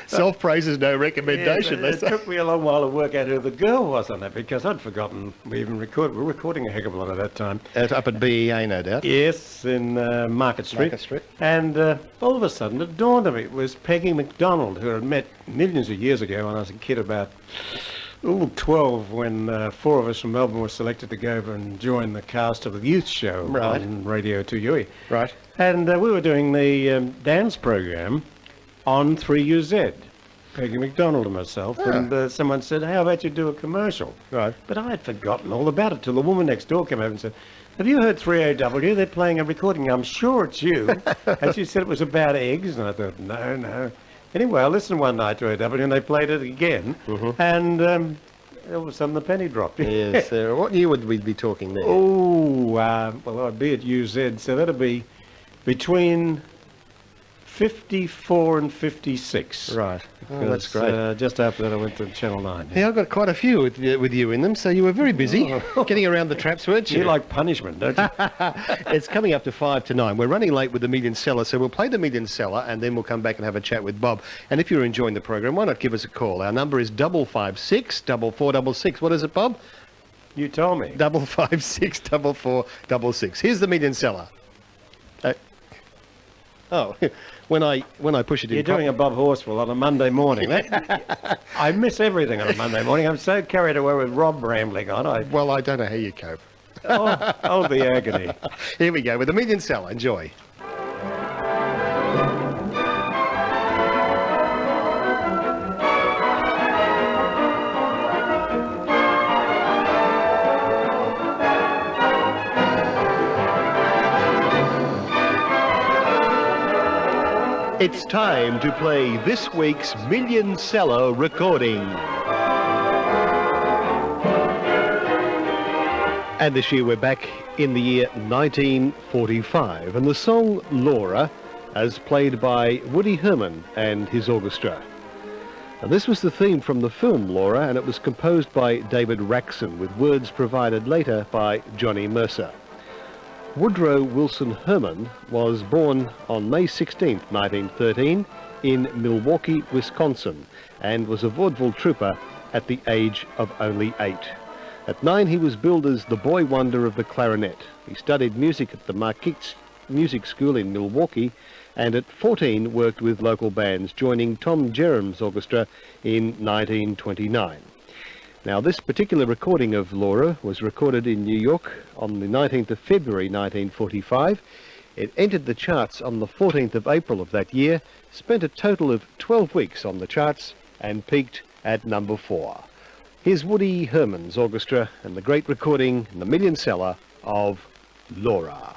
Self-praise is no recommendation, Yeah, they it say. took me a long while to work out who the girl was on that, because I'd forgotten we were recording a heck of a lot at that time. Up at BEA, no doubt. Yes, in Market Street. Market Street. And all of a sudden it dawned on me it was Peggy MacDonald, who I'd met millions of years ago when I was a kid about 12, when 4 of us from Melbourne were selected to go over and join the cast of the youth show on Radio 2UE. Right. And we were doing the dance program on 3UZ, Peggy MacDonald and myself, and someone said, how about you do a commercial? Right. But I had forgotten all about it till the woman next door came over and said, have you heard 3AW? They're playing a recording. I'm sure it's you. And she said it was about eggs, and I thought, no. Anyway, I listened one night to 3AW, and they played it again, and all of a sudden the penny dropped. Yes. What year would we be talking there? Well, I'd be at UZ, so that'd be between 54 and 56. Right. Oh, that's great. Just after that I went to Channel 9. Yeah, I've got quite a few with you in them, so you were very busy getting around the traps, weren't you? You like punishment, don't you? It's coming up to 5 to 9. We're running late with the Million Seller, so we'll play the Million Seller and then we'll come back and have a chat with Bob. And if you're enjoying the program, why not give us a call? Our number is 556 4466. What is it, Bob? You told me. 556 4466. Here's the Million Seller. Oh, when I push it in. You're doing a Bob Horsfall on a Monday morning. I miss everything on a Monday morning. I'm so carried away with Rob rambling on. Well, I don't know how you cope. Oh, the agony. Here we go with the Million Seller. Enjoy. It's time to play this week's Million Seller recording. And this year we're back in the year 1945, and the song Laura, as played by Woody Herman and his orchestra. And this was the theme from the film Laura, and it was composed by David Raxon, with words provided later by Johnny Mercer. Woodrow Wilson Herman was born on May 16, 1913, in Milwaukee, Wisconsin, and was a vaudeville trooper at the age of only 8. At 9, he was billed as the boy wonder of the clarinet. He studied music at the Marquette Music School in Milwaukee, and at 14 worked with local bands, joining Tom Jerram's orchestra in 1929. Now, this particular recording of Laura was recorded in New York on the 19th of February 1945. It entered the charts on the 14th of April of that year, spent a total of 12 weeks on the charts, and peaked at number 4. Here's Woody Herman's orchestra and the great recording, the Million Seller, of Laura.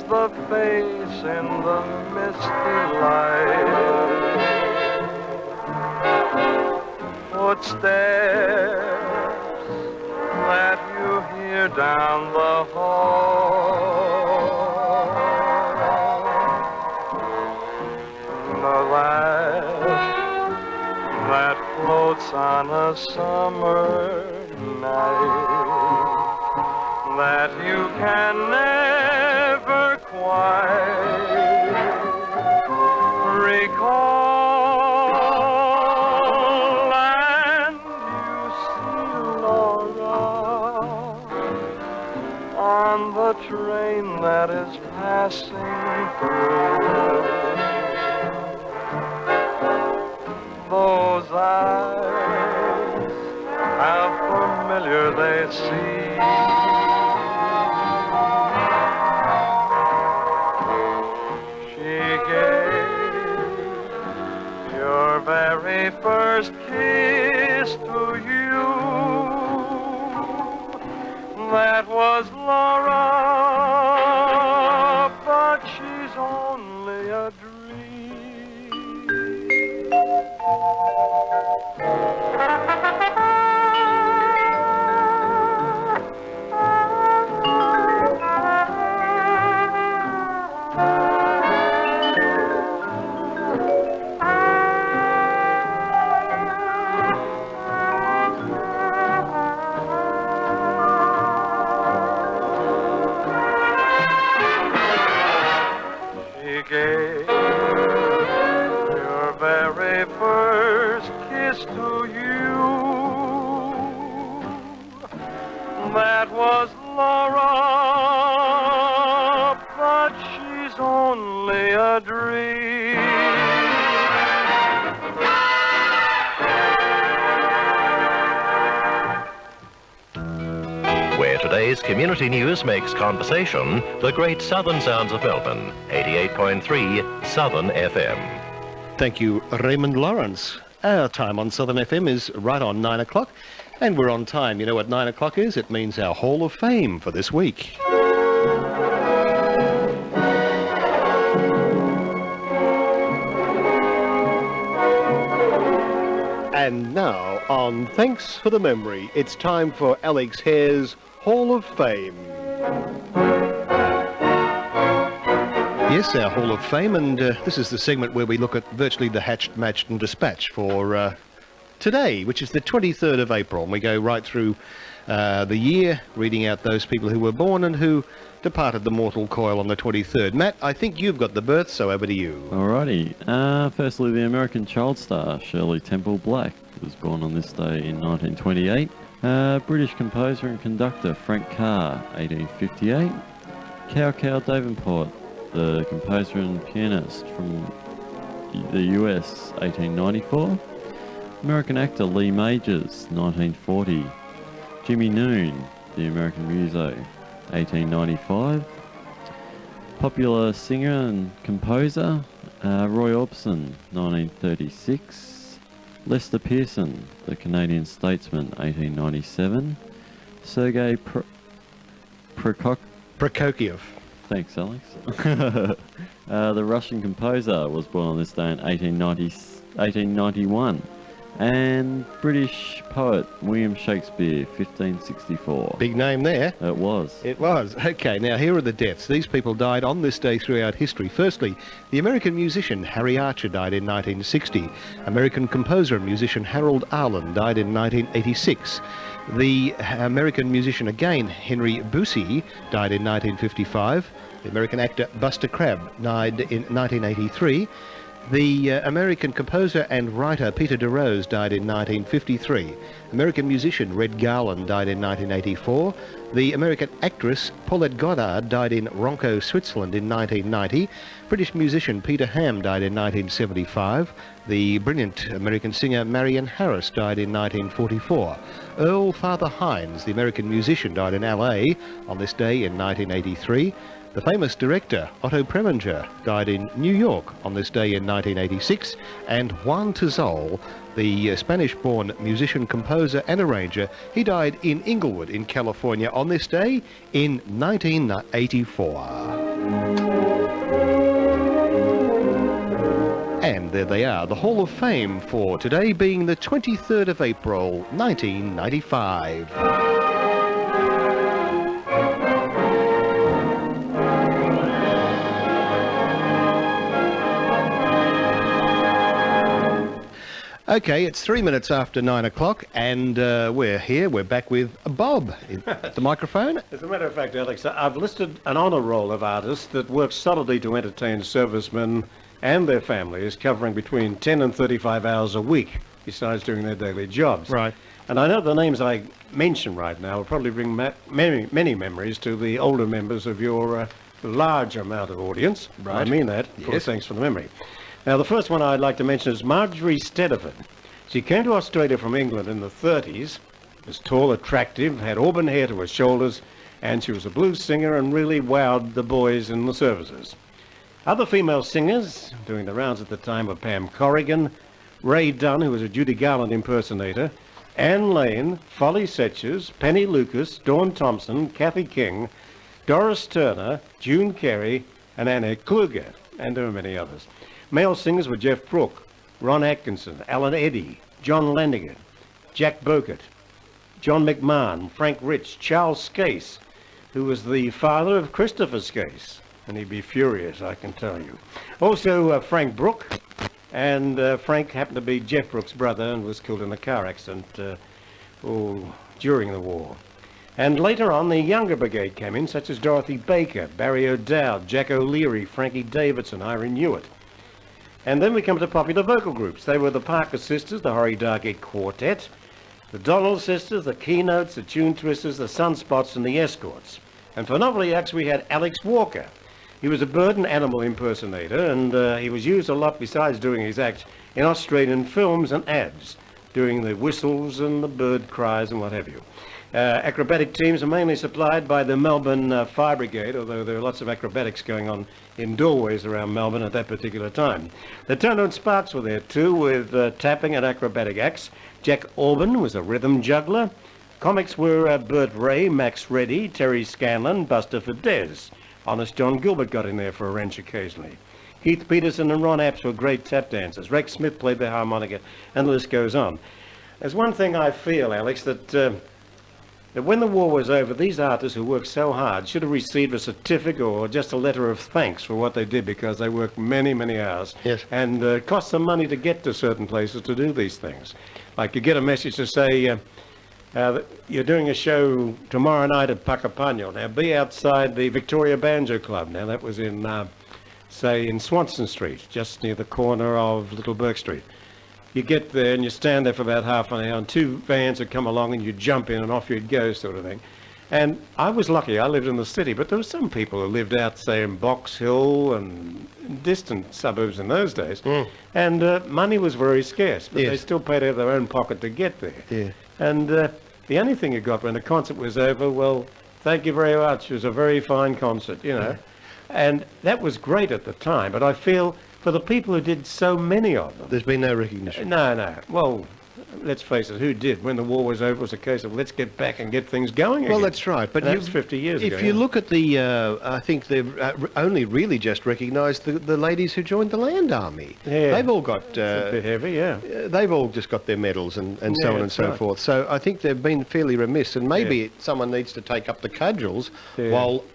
The face in the misty light, footsteps that you hear down the hall, the laugh that floats on a summer night that you can never quite recall, and you see Laura on the train that is passing through. Those eyes, how familiar they seem. Very first kiss to you, that was Laura, but she's only a that was Laura, but she's only a dream. Where today's community news makes conversation, the great southern sounds of Melbourne, 88.3 Southern FM. Thank you, Raymond Lawrence. Our time on Southern FM is right on 9 o'clock, and we're on time. You know what 9 o'clock is? It means our Hall of Fame for this week. And now, on Thanks for the Memory, it's time for Alex Hehr's Hall of Fame. Yes, our Hall of Fame, and this is the segment where we look at virtually the hatched, matched and dispatched for today, which is the 23rd of April. And we go right through the year, reading out those people who were born and who departed the mortal coil on the 23rd. Matt, I think you've got the birth, so over to you. Alrighty. Firstly, the American child star Shirley Temple Black was born on this day in 1928. British composer and conductor Frank Carr, 1858. Cow Davenport, the composer and pianist from the US, 1894. American actor Lee Majors, 1940. Jimmy Noon, the American muso, 1895. Popular singer and composer Roy Orbison, 1936. Lester Pearson, the Canadian statesman, 1897. Sergei Prokofiev. Thanks, Alex. The Russian composer was born on this day in 1891. And British poet William Shakespeare, 1564. Big name there. It was. It was. Okay, now here are the deaths. These people died on this day throughout history. Firstly, the American musician Harry Archer died in 1960. American composer and musician Harold Arlen died in 1986. The American musician again, Henry Boosie, died in 1955. The American actor Buster Crabbe died in 1983. The American composer and writer Peter DeRose died in 1953. American musician Red Garland died in 1984. The American actress Paulette Goddard died in Ronco, Switzerland in 1990. British musician Peter Ham died in 1975. The brilliant American singer Marian Harris died in 1944. Earl Father Hines, the American musician, died in LA on this day in 1983. The famous director Otto Preminger died in New York on this day in 1986, and Juan Tizol, the Spanish-born musician, composer and arranger, he died in Inglewood in California on this day in 1984. And there they are, the Hall of Fame for today being the 23rd of April, 1995. Okay, it's 3 minutes after 9 o'clock, and we're here. We're back with Bob at the microphone. As a matter of fact, Alex, I've listed an honour roll of artists that work solidly to entertain servicemen and their families, covering between 10 and 35 hours a week, besides doing their daily jobs. Right. And I know the names I mention right now will probably bring many memories to the older members of your large amount of audience. Right. I mean that. Of course, thanks for the memory. Now, the first one I'd like to mention is Marjorie Stediford. She came to Australia from England in the 30s, was tall, attractive, had auburn hair to her shoulders, and she was a blues singer and really wowed the boys in the services. Other female singers doing the rounds at the time were Pam Corrigan, Ray Dunn, who was a Judy Garland impersonator, Anne Lane, Folly Setchers, Penny Lucas, Dawn Thompson, Kathy King, Doris Turner, June Carey, and Anna Kluger, and there were many others. Male singers were Jeff Brooke, Ron Atkinson, Alan Eddy, John Landigan, Jack Bokert, John McMahon, Frank Rich, Charles Skase, who was the father of Christopher Skase, and he'd be furious, I can tell you. Also, Frank Brooke, and Frank happened to be Jeff Brooke's brother and was killed in a car accident during the war. And later on, the younger brigade came in, such as Dorothy Baker, Barry O'Dowd, Jack O'Leary, Frankie Davidson, Irene Hewitt. And then we come to popular vocal groups. They were the Parker Sisters, the Horry Dargate Quartet, the Donald Sisters, the Keynotes, the Tune Twisters, the Sunspots, and the Escorts. And for novelty acts, we had Alex Walker. He was a bird and animal impersonator, and he was used a lot, besides doing his act, in Australian films and ads. doing the whistles and the bird cries and what have you. Acrobatic teams are mainly supplied by the Melbourne Fire Brigade, although there are lots of acrobatics going on in doorways around Melbourne at that particular time. The Turner and Sparks were there too, with tapping and acrobatic acts. Jack Orban was a rhythm juggler. Comics were Bert Ray, Max Reddy, Terry Scanlon, Buster Fidesz. Honest John Gilbert got in there for a wrench occasionally. Keith Peterson and Ron Apps were great tap dancers. Rex Smith played the harmonica, and the list goes on. There's one thing I feel, Alex, that when the war was over, these artists who worked so hard should have received a certificate or just a letter of thanks for what they did, because they worked many, many hours. Yes. And it cost them money to get to certain places to do these things. Like you get a message to say, you're doing a show tomorrow night at Puckapunyal. Now be outside the Victoria Banjo Club. Now that was in, say, in Swanston Street, just near the corner of Little Burke Street. You get there and you stand there for about half an hour, and two vans would come along and you jump in and off you'd go, sort of thing. And I was lucky, I lived in the city, but there were some people who lived out, say, in Box Hill and distant suburbs in those days. And money was very scarce, but they still paid out of their own pocket to get there. Yeah. And the only thing you got when the concert was over, well, thank you very much, it was a very fine concert, you know. And that was great at the time, but I feel for the people who did so many of them, there's been no recognition. No. Well, let's face it, who did? When the war was over, it was a case of let's get back and get things going again. Well, that's right. But that was 50 years ago. If you look at the, I think they've only really just recognised the ladies who joined the Land Army. Yeah. They've all got... It's a bit heavy, yeah. They've all just got their medals and so on and so forth. So I think they've been fairly remiss, and maybe someone needs to take up the cudgels while...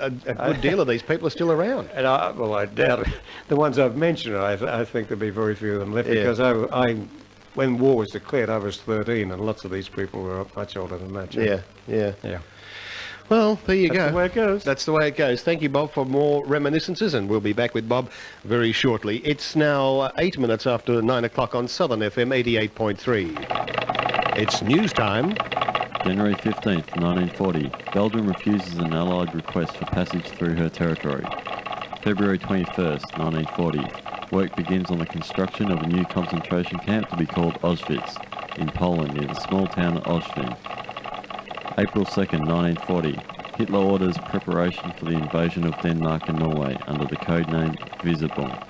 A good deal of these people are still around. And I doubt it. The ones I've mentioned, I think there'll be very few of them left, because when war was declared, I was 13, and lots of these people were much older than that. Yeah. Well, there you go. That's the way it goes. That's the way it goes. Thank you, Bob, for more reminiscences, and we'll be back with Bob very shortly. It's now 8 minutes after 9 o'clock on Southern FM 88.3. It's news time. January 15th, 1940. Belgium refuses an Allied request for passage through her territory. February 21st, 1940. Work begins on the construction of a new concentration camp to be called Auschwitz in Poland near the small town of Auschwitz. April 2nd, 1940. Hitler orders preparation for the invasion of Denmark and Norway under the code name Visebon.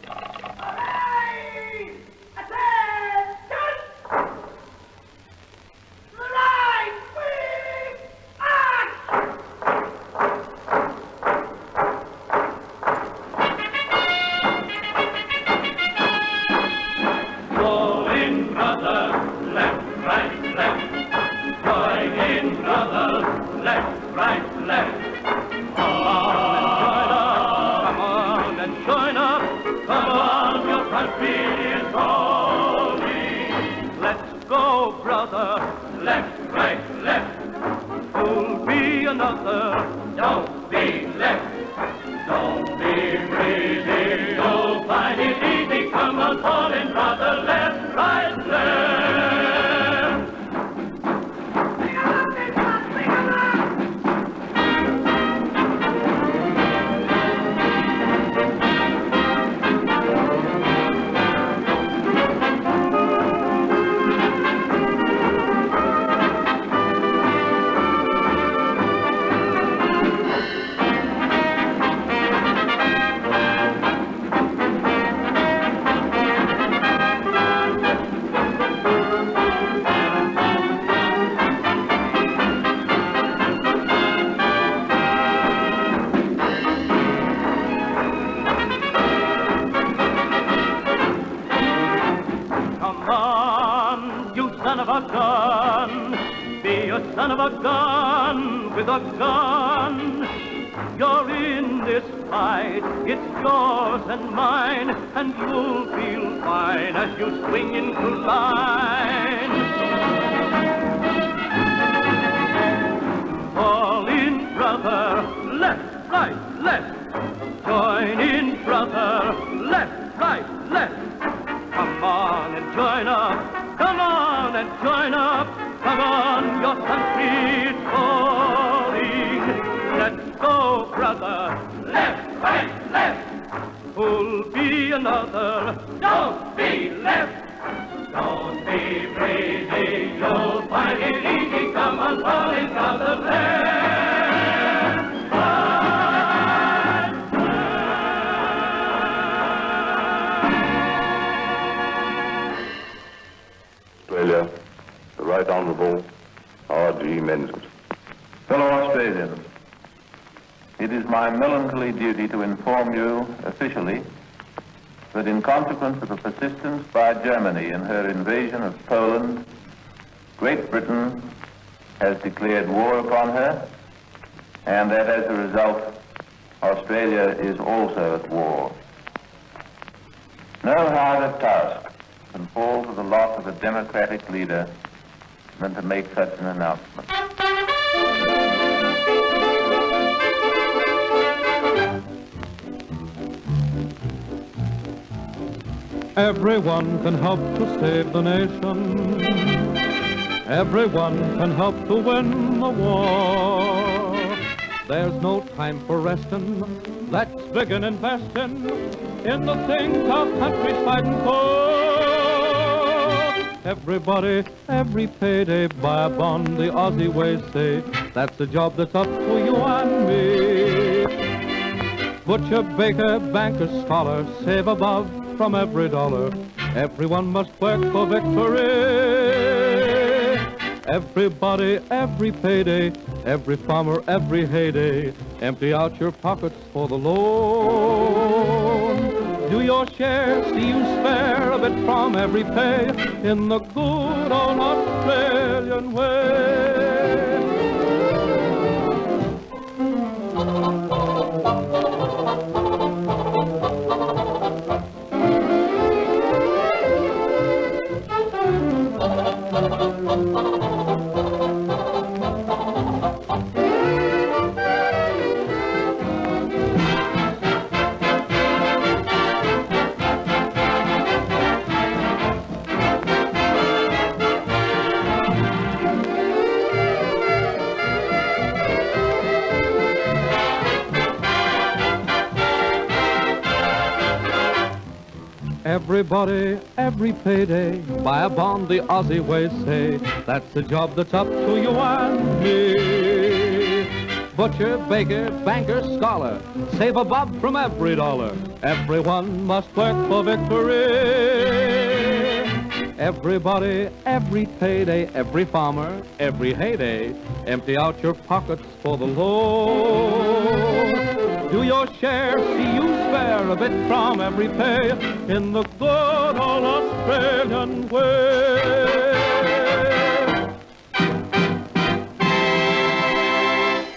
Don't be crazy, you'll find it easy. Come on, fall in love the Australia, the Right Honourable R.G. Menzies. Fellow Australians, it is my melancholy duty to inform you officially that in consequence of the persistence by Germany in her invasion of Poland, Great Britain has declared war upon her, and that as a result, Australia is also at war. No harder task can fall to the lot of a democratic leader than to make such an announcement. Everyone can help to save the nation. Everyone can help to win the war. There's no time for resting. Let's begin investing in the things our country's fighting for. Everybody, every payday, buy a bond, the Aussie ways say. That's the job that's up to you and me. Butcher, baker, banker, scholar, save above from every dollar. Everyone must work for victory. Everybody, every payday, every farmer, every heyday, empty out your pockets for the loan. Do your share, see you spare a bit from every pay in the good old Australian way. Everybody, every payday, buy a bond, the Aussie ways say. That's the job that's up to you and me. Butcher, baker, banker, scholar, save a bob from every dollar. Everyone must work for victory. Everybody, every payday, every farmer, every heyday, empty out your pockets for the loan. Do your share, see you spare a bit from every pay in the good old Australian way.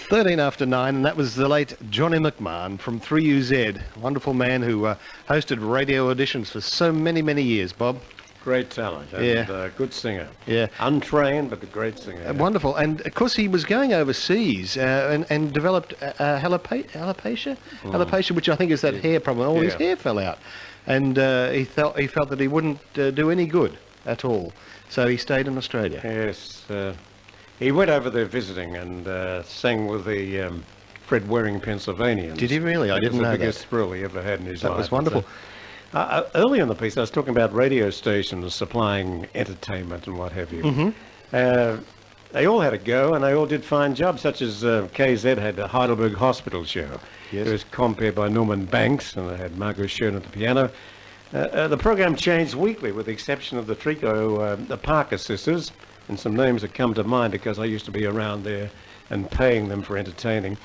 13 after 9, and that was the late Johnny McMahon from 3UZ, a wonderful man who hosted radio auditions for so many, many years, Bob. Great talent and good singer. Yeah. Untrained, but a great singer. Wonderful. And, of course, he was going overseas and developed alopecia, which I think is that hair problem. All his hair fell out. And he felt that he wouldn't do any good at all. So he stayed in Australia. Yes. He went over there visiting and sang with the Fred Waring Pennsylvanians. Did he really? I didn't know that. It was the biggest thrill he ever had in his life. That was wonderful. Early in the piece, I was talking about radio stations supplying entertainment and what have you. Mm-hmm. They all had a go, and they all did fine jobs, such as KZ had the Heidelberg Hospital show. Yes. It was compared by Norman Banks, and they had Margot Schoen at the piano. The program changed weekly, with the exception of the trio, the Parker sisters, and some names that come to mind because I used to be around there and paying them for entertaining.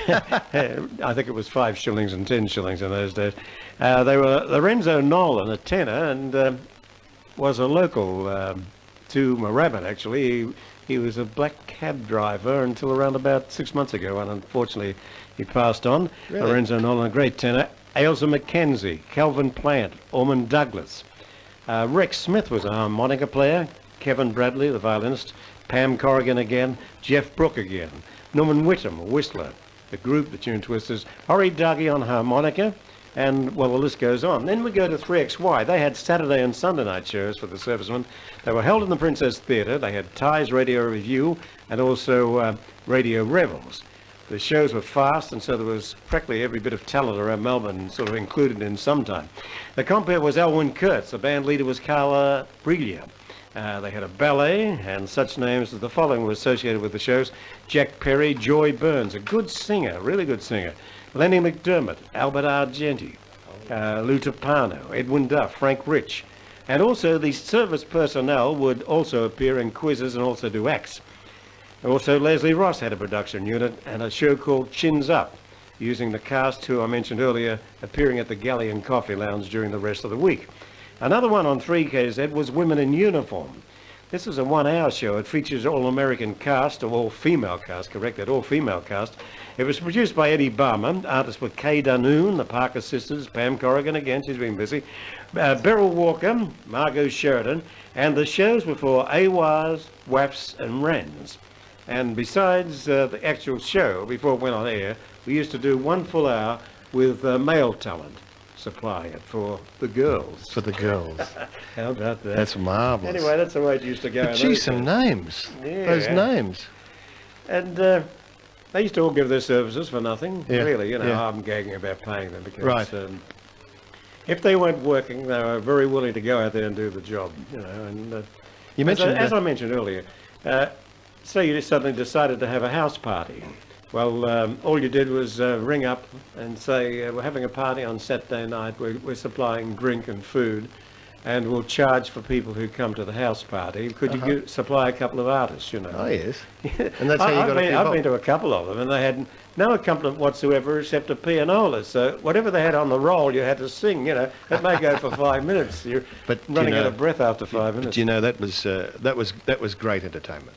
I think it was 5 shillings and 10 shillings in those days. They were Lorenzo Nolan, a tenor, and was a local to Moorabbin, actually. He was a black cab driver until around about 6 months ago, and unfortunately he passed on. Really? Lorenzo Nolan, a great tenor. Ailsa Mackenzie, Calvin Plant, Ormond Douglas. Rex Smith was a harmonica player. Kevin Bradley, the violinist. Pam Corrigan again. Jeff Brooke again. Norman Whittam, a whistler. The group, the Tune Twisters. Horry Dougie on harmonica. And, well, the list goes on. Then we go to 3XY. They had Saturday and Sunday night shows for the servicemen. They were held in the Princess Theatre. They had Ty's Radio Review and also Radio Revels. The shows were fast, and so there was practically every bit of talent around Melbourne sort of included in some time. The compere was Elwyn Kurtz. The band leader was Carla Briglia. They had a ballet, and such names as the following were associated with the shows: Jack Perry, Joy Burns, a good singer, really good singer, Lenny McDermott, Albert Argenti, Lou Tapano, Edwin Duff, Frank Rich. And also the service personnel would also appear in quizzes and also do acts. Also, Leslie Ross had a production unit and a show called Chins Up, using the cast who I mentioned earlier appearing at the Galley and Coffee Lounge during the rest of the week. Another one on 3KZ was Women in Uniform. This is a 1-hour show. It features all-American cast, or all-female cast, corrected, all-female cast. It was produced by Eddie Barmer. Artists were Kay Dunoon, the Parker Sisters, Pam Corrigan, again, she's been busy, Beryl Walker, Margot Sheridan, and the shows were for AWAs, WAFs and RANs. And besides the actual show, before it went on air, we used to do 1 full hour with male talent, supplying it for the girls. For the girls. How about that? That's marvellous. Anyway, that's the way it used to go. But gee, some names. Yeah. Those names. And they used to all give their services for nothing, Yeah. really. You know, Yeah. I'm gagging about paying them because Right. if they weren't working, they were very willing to go out there and do the job, you know. And You mentioned as I mentioned earlier, say you suddenly decided to have a house party. Well, all you did was ring up and say, we're having a party on Saturday night, we're supplying drink and food, and we'll charge for people who come to the house party. Could you supply a couple of artists, you know? Oh, yes. And that's how you got I've been to a couple of them, and they had no accompaniment whatsoever except a pianola. So whatever they had on the roll, you had to sing, you know. It may go for 5 minutes. You're running out of breath after 5 minutes. Do you know, that was great entertainment.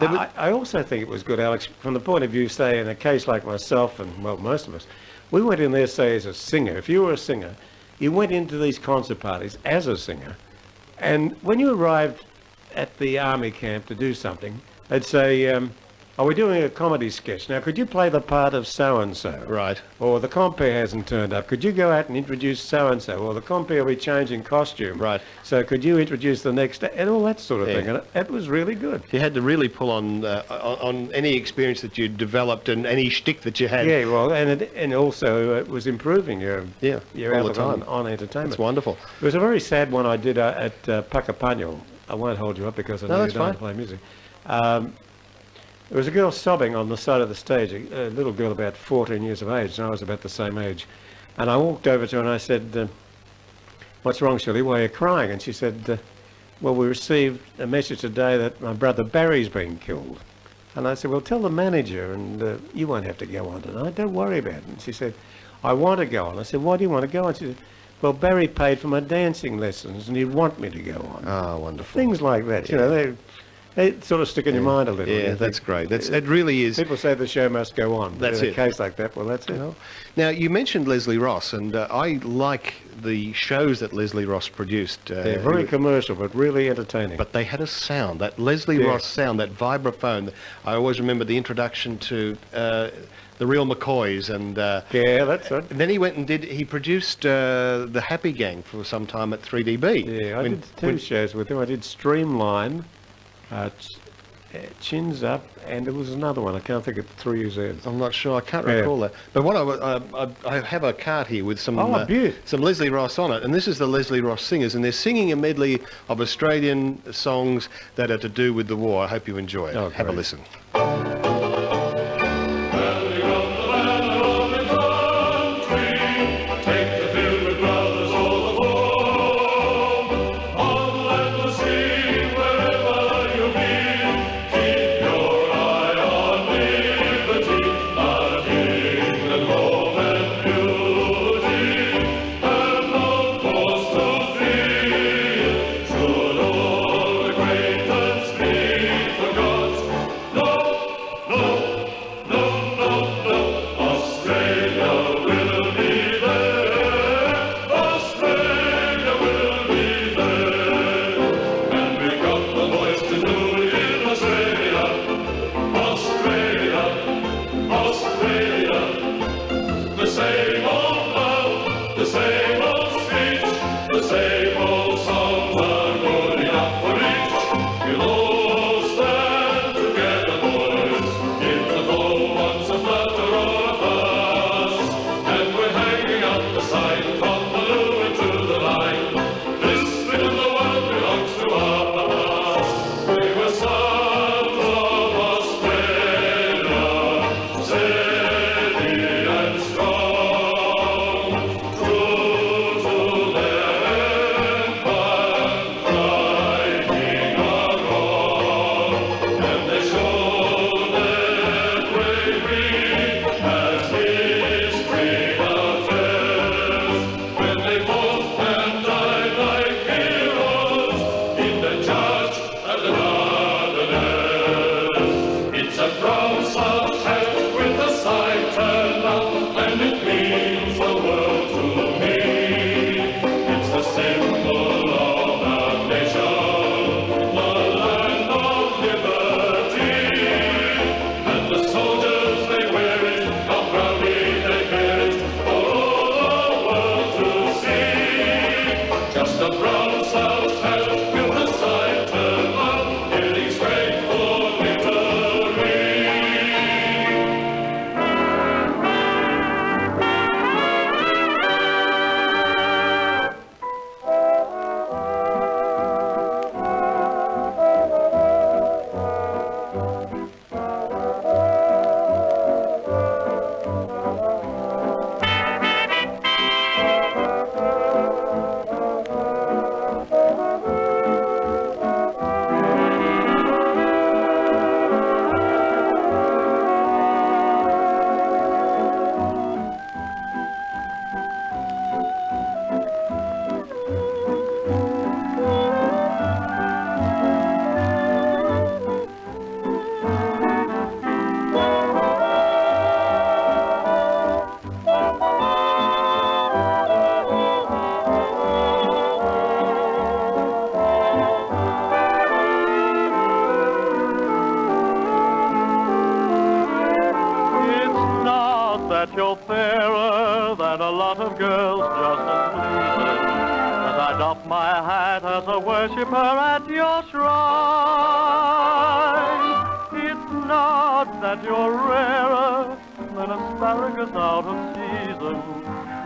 I also think it was good, Alex, from the point of view, say, in a case like myself and, well, most of us, we went in there, say, as a singer. If you were a singer, you went into these concert parties as a singer, and when you arrived at the army camp to do something, they'd say, are we doing a comedy sketch? Now, could you play the part of so-and-so? Right. Or the compere hasn't turned up. Could you go out and introduce so-and-so? Or the compere will be changing costume. Right. So could you introduce the next, and all that sort of thing. And it was really good. You had to really pull on any experience that you developed and any shtick that you had. Yeah, well, and also it was improving your all the time on entertainment. That's wonderful. It was a very sad one I did at Puckapunyal. I won't hold you up because I know you don't play music. There was a girl sobbing on the side of the stage, a little girl about 14 years of age, and I was about the same age. And I walked over to her and I said, what's wrong, Shirley? Why are you crying? And she said, well, we received a message today that my brother Barry's been killed. And I said, well, tell the manager, and you won't have to go on tonight. Don't worry about it. And she said, I want to go on. I said, why do you want to go on? She said, well, Barry paid for my dancing lessons, and he'd want me to go on. Oh, wonderful. Things like that, you know, they sort of stick in your mind a little. Yeah, that's great. It really is. People say the show must go on. That's in it. a case like that, well, that's it. Now, you mentioned Leslie Ross, and I like the shows that Leslie Ross produced. They're very commercial, but really entertaining. But they had a sound, that Leslie Ross sound, that vibraphone. I always remember the introduction to the Real McCoys, and yeah, that's it. And then he produced the Happy Gang for some time at 3DB. Yeah, I did two shows with him. I did Streamline, Chins Up, and there was another one. I can't think of 3 years in. I'm not sure. I can't recall that. But what I have a card here with some Leslie Ross on it, and this is the Leslie Ross Singers, and they're singing a medley of Australian songs that are to do with the war. I hope you enjoy it. Have a listen. you're fairer than a lot of girls just as pleasing, that I doff my hat as a worshipper at your shrine. It's not that you're rarer than asparagus out of season.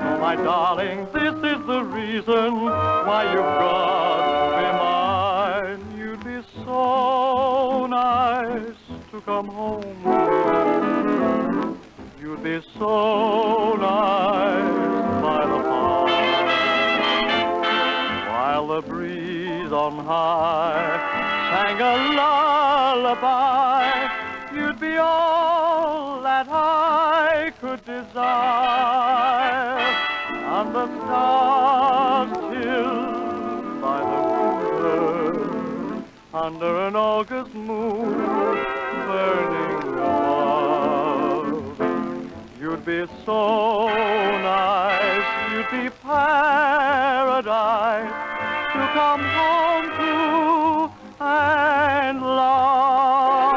Oh, my darling, this is the reason why you've got to be mine. You'd be so nice to come home to. You'd be so nice by the fire, while the breeze on high sang a lullaby. You'd be all that I could desire, and the stars chilled by the winter, under an August moon burning above. You'd be so nice, you'd be paradise to come home to and love.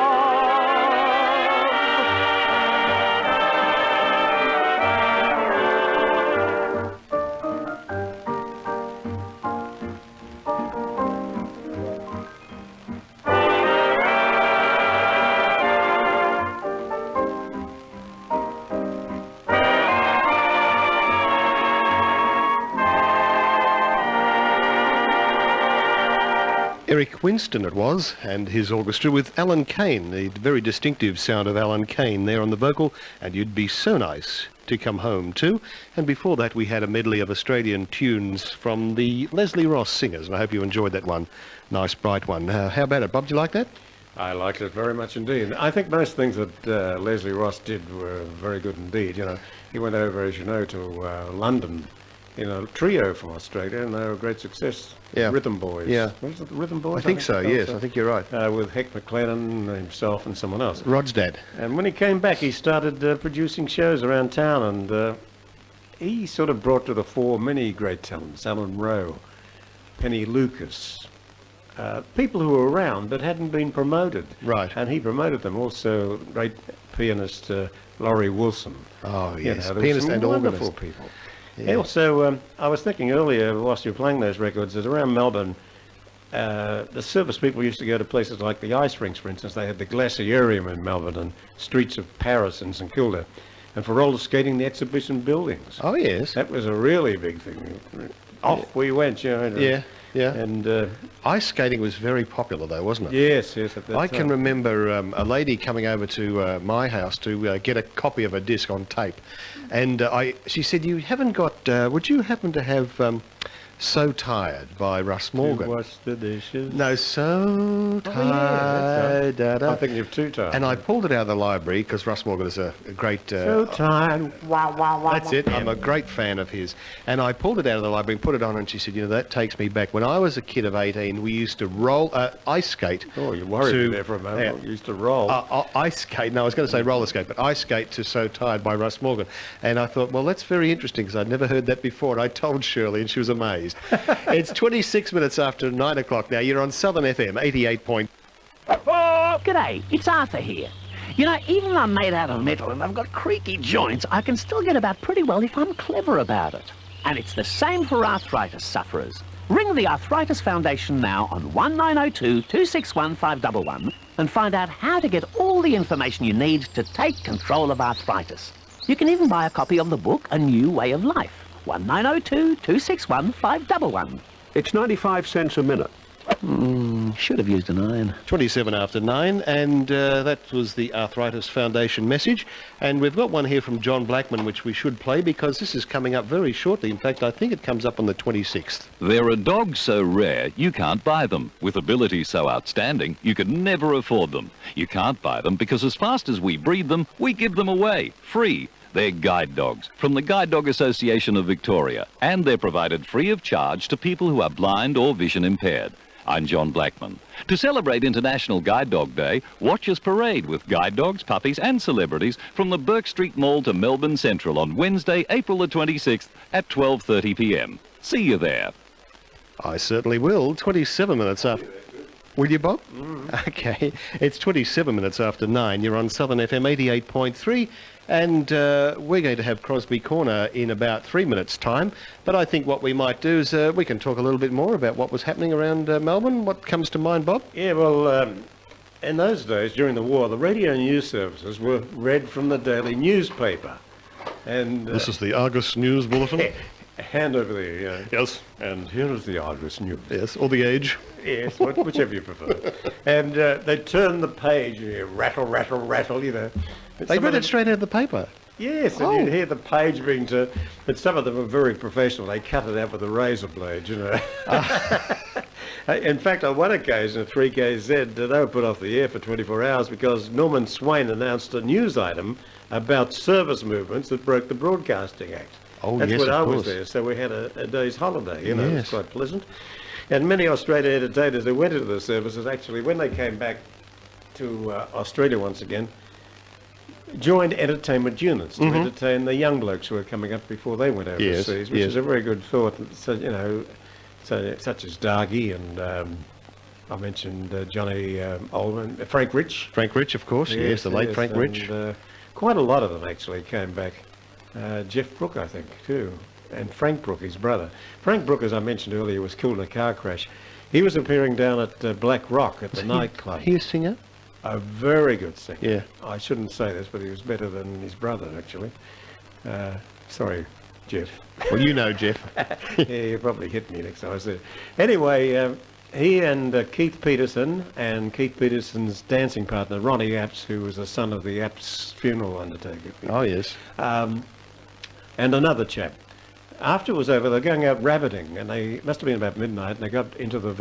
Eric Winston it was, and his orchestra with Alan Kane, the very distinctive sound of Alan Kane there on the vocal, and You'd Be So Nice to Come Home To. And before that we had a medley of Australian tunes from the Leslie Ross Singers, and I hope you enjoyed that one. Nice, bright one. How about it, Bob? Do you like that? I liked it very much indeed. I think most things that Leslie Ross did were very good indeed. You know, he went over, as you know, to London in a trio from Australia, and they were a great success. Yeah. Rhythm Boys. Yeah. Was it the Rhythm Boys? I think so, yes. I think you're right. With Heck McLennan, himself, and someone else. Rod's dad. And when he came back, he started producing shows around town, and he sort of brought to the fore many great talents. Alan Rowe, Penny Lucas, people who were around but hadn't been promoted. Right. And he promoted them. Also, great pianist Laurie Wilson. Oh, yes. You know, Pianist and wonderful organist. people. Yeah. Also, I was thinking earlier, whilst you were playing those records, that around Melbourne, the service people used to go to places like the ice rinks, for instance. They had the Glaciarium in Melbourne and Streets of Paris in St Kilda. And for roller skating, the exhibition buildings. Oh, yes. That was a really big thing. Off we went, you know. Yeah, yeah. And ice skating was very popular, though, wasn't it? Yes, yes. I can remember a lady coming over to my house to get a copy of a disc on tape, and she said, "You haven't got? Would you happen to have So Tired by Russ Morgan?" To wash the dishes. No, So Tired. Yeah, I'm thinking of Too Tired. And I pulled it out of the library because Russ Morgan is a great. So Tired. Wow, wow, wow. That's it. I'm a great fan of his. And I pulled it out of the library and put it on, and she said, "You know, that takes me back. When I was a kid of 18, we used to roll ice skate." Oh, you worried me there for a moment. You used to roll. Ice skate. No, I was going to say roller skate, but ice skate to So Tired by Russ Morgan. And I thought, well, that's very interesting because I'd never heard that before. And I told Shirley, and she was amazed. It's 26 minutes after 9 o'clock now. You're on Southern FM 88. G'day, it's Arthur here. You know, even though I'm made out of metal and I've got creaky joints, I can still get about pretty well if I'm clever about it. And it's the same for arthritis sufferers. Ring the Arthritis Foundation now on 1902 261 511 and find out how to get all the information you need to take control of arthritis. You can even buy a copy of the book A New Way of Life. 1902 261 511. It's 95 cents a minute. Should have used an iron. 27 after 9, and that was the Arthritis Foundation message. And we've got one here from John Blackman, which we should play because this is coming up very shortly. In fact, I think it comes up on the 26th. There are dogs so rare you can't buy them. With abilities so outstanding you could never afford them. You can't buy them because as fast as we breed them, we give them away, free. They're guide dogs from the Guide Dog Association of Victoria, and they're provided free of charge to people who are blind or vision impaired. I'm John Blackman. To celebrate International Guide Dog Day, watch us parade with guide dogs, puppies and celebrities from the Burke Street Mall to Melbourne Central on Wednesday, April the 26th at 12:30 p.m. See you there. I certainly will. 27 minutes after... Will you, Bob? Okay. It's 27 minutes after 9. You're on Southern FM 88.3. And we're going to have Crosby Corner in about 3 minutes' time. But I think what we might do is we can talk a little bit more about what was happening around Melbourne. What comes to mind, Bob? Yeah, well, in those days, during the war, the radio news services were read from the daily newspaper. And this is the Argus News Bulletin. Hand over there, yeah. Yes. And here is the Argus News. Yes, or the Age. Yes, whichever you prefer. And they turn the page, rattle, rattle, rattle, you know. They read it straight out of the paper? Yes, and you'd hear the page being turned. But some of them were very professional. They cut it out with a razor blade, you know. In fact, on one occasion at 3KZ, they were put off the air for 24 hours because Norman Swain announced a news item about service movements that broke the Broadcasting Act. Oh, That's yes, when I of was course. there, so we had a day's holiday, you know, it was Yes. quite pleasant. And many Australian entertainers who went into the services, actually, when they came back to Australia once again, joined entertainment units to entertain the young blokes who were coming up before they went overseas, which is a very good thought. So, you know, such as Dargy and I mentioned Johnny Oldman, Frank Rich. Frank Rich, of course, yes, the late Frank Rich. Quite a lot of them actually came back. Jeff Brooke, I think, too. And Frank Brooke, his brother. Frank Brooke, as I mentioned earlier, was killed in a car crash. He was appearing down at Black Rock at the nightclub. He a singer? A very good singer. Yeah. I shouldn't say this, but he was better than his brother, actually. Sorry, Jeff. Well, you know Jeff. Yeah, you probably hit me next time I said it. Anyway, he and Keith Peterson and Keith Peterson's dancing partner, Ronnie Apps, who was the son of the Apps funeral undertaker. Oh, yes. And another chap. After it was over, they were going out rabbiting, and they must have been about midnight, and they got into the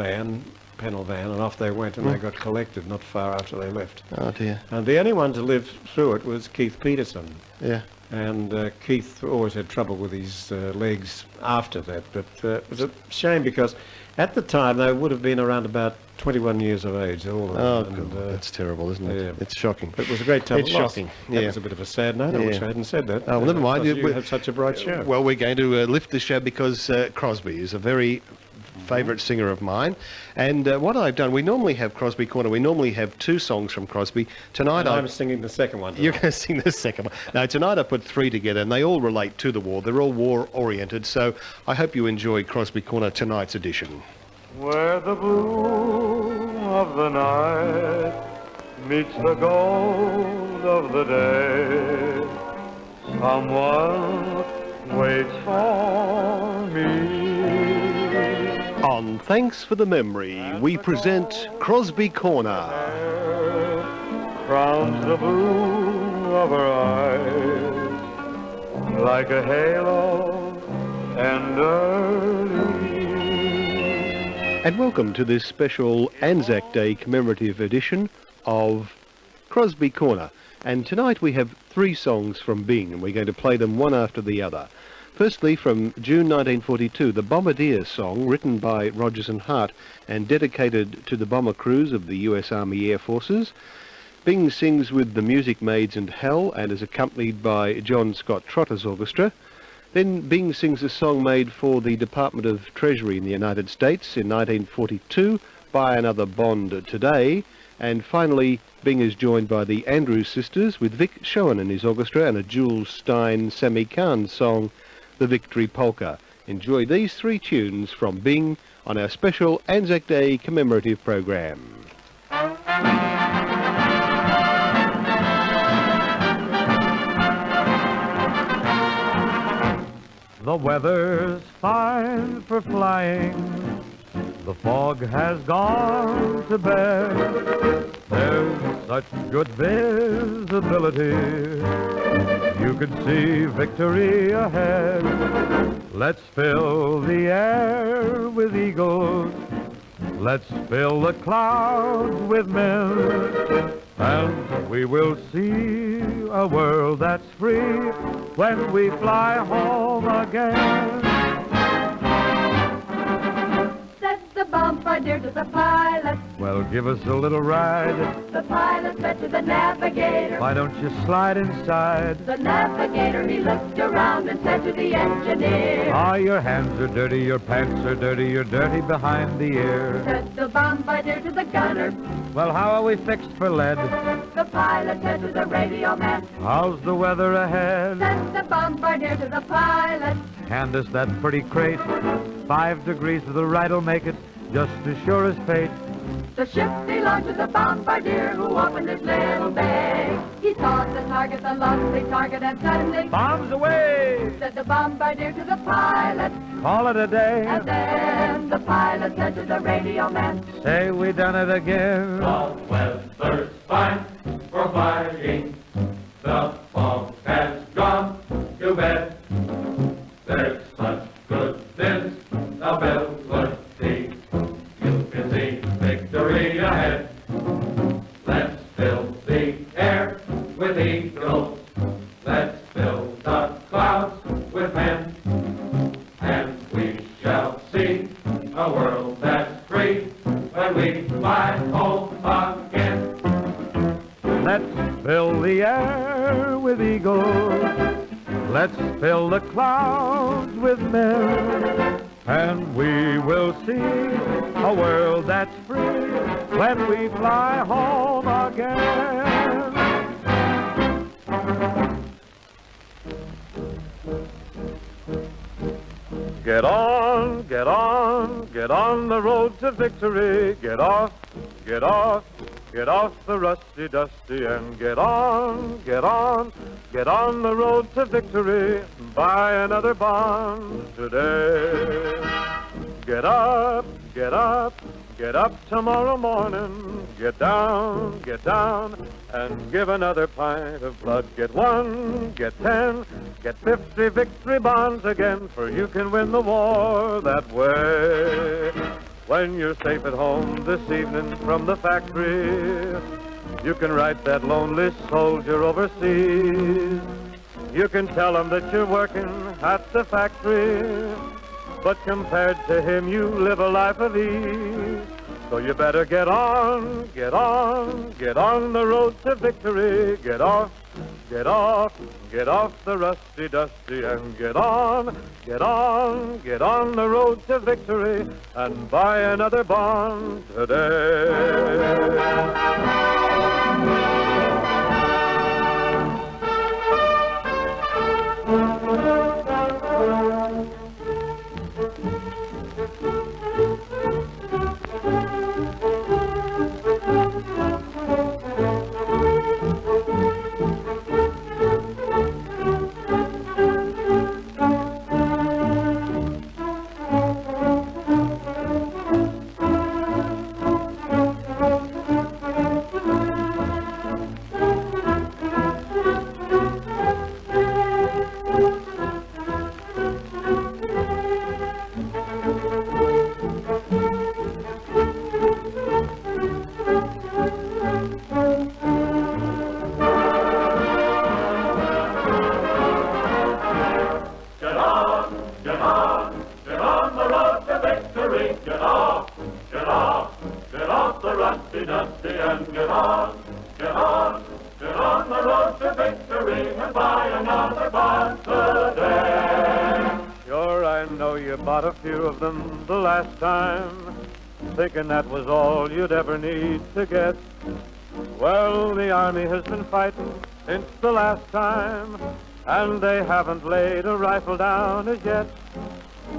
panel van, and off they went, and they got collected not far after they left. Oh, dear. And the only one to live through it was Keith Peterson. Yeah. And Keith always had trouble with his legs after that, but it was a shame because at the time they would have been around about 21 years of age. All of them. God, that's terrible, isn't it? Yeah. It's shocking. But it was a great time. It's shocking. That was a bit of a sad note. I wish I hadn't said that. Oh, well, never mind. Because you have such a bright show. Well, we're going to lift this show because Crosby is a very favourite singer of mine. And what I've done, we normally have Crosby Corner. We normally have 2 songs from Crosby. Tonight I'm singing the second one. You're going to sing the second one. No, tonight I put 3 together, and they all relate to the war. They're all war-oriented, so I hope you enjoy Crosby Corner tonight's edition. Where the bloom of the night meets the gold of the day, someone waits for me. On Thanks for the Memory, we present Crosby Corner. Crowns the blue of her eyes like a halo and early. And welcome to this special ANZAC Day commemorative edition of Crosby Corner. And tonight we have 3 songs from Bing, and we're going to play them one after the other. Firstly, from June 1942, the Bombardier song, written by Rodgers and Hart and dedicated to the bomber crews of the US Army Air Forces. Bing sings with the Music Maids and Hell and is accompanied by John Scott Trotter's orchestra. Then Bing sings a song made for the Department of Treasury in the United States in 1942, Buy Another Bond Today. And finally, Bing is joined by the Andrews Sisters with Vic Schoen and his orchestra and a Jules Stein Sammy Kahn song, The Victory Polka. Enjoy these 3 tunes from Bing on our special ANZAC Day commemorative program. The weather's fine for flying, the fog has gone to bed. There's such good visibility, you could see victory ahead. Let's fill the air with eagles, let's fill the clouds with men, and we will see a world that's free when we fly home again. Said the bombardier to the pilot. Well, give us a little ride. The pilot said to the navigator, Why don't you slide inside? the navigator, he looked around and said to the engineer, Ah, your hands are dirty, your pants are dirty, you're dirty behind the ear. said the bombardier to the gunner. Well, how are we fixed for lead? The pilot said to the radio man, How's the weather ahead? said the bombardier to the pilot. Hand us that pretty crate. 5 degrees to the right'll make it, just as sure as fate. The ship belonged to the bombardier who opened his little bag. He saw the target, the lovely target, and suddenly, bombs away! said the bombardier to the pilot. Call it a day. And then the pilot said to the radio man, Say we done it again. The weather's fine for flying. The fog has gone to bed. There's such goodness ability. You can see victory ahead. Let's fill the air with eagles. Let's fill the clouds with men. And we shall see a world that's free when we fly home again. Let's fill the air with eagles. Let's fill the clouds with men. And we will see a world that's free when we fly home again. Get on, get on, get on the road to victory. Get off, get off, get off the rusty dusty and get on, get on, get on the road to victory. Buy another bond today. Get up, get up, get up tomorrow morning. Get down, and give another pint of blood. Get 1, get 10, get 50 victory bonds again, for you can win the war that way. When you're safe at home this evening from the factory, you can write that lonely soldier overseas. You can tell him that you're working at the factory, but compared to him you live a life of ease. So you better get on, get on, get on the road to victory. Get off, get off, get off the rusty dusty and get on, get on, get on the road to victory and buy another bond today. Thinking that was all you'd ever need to get. Well, the Army has been fighting since the last time, and they haven't laid a rifle down as yet.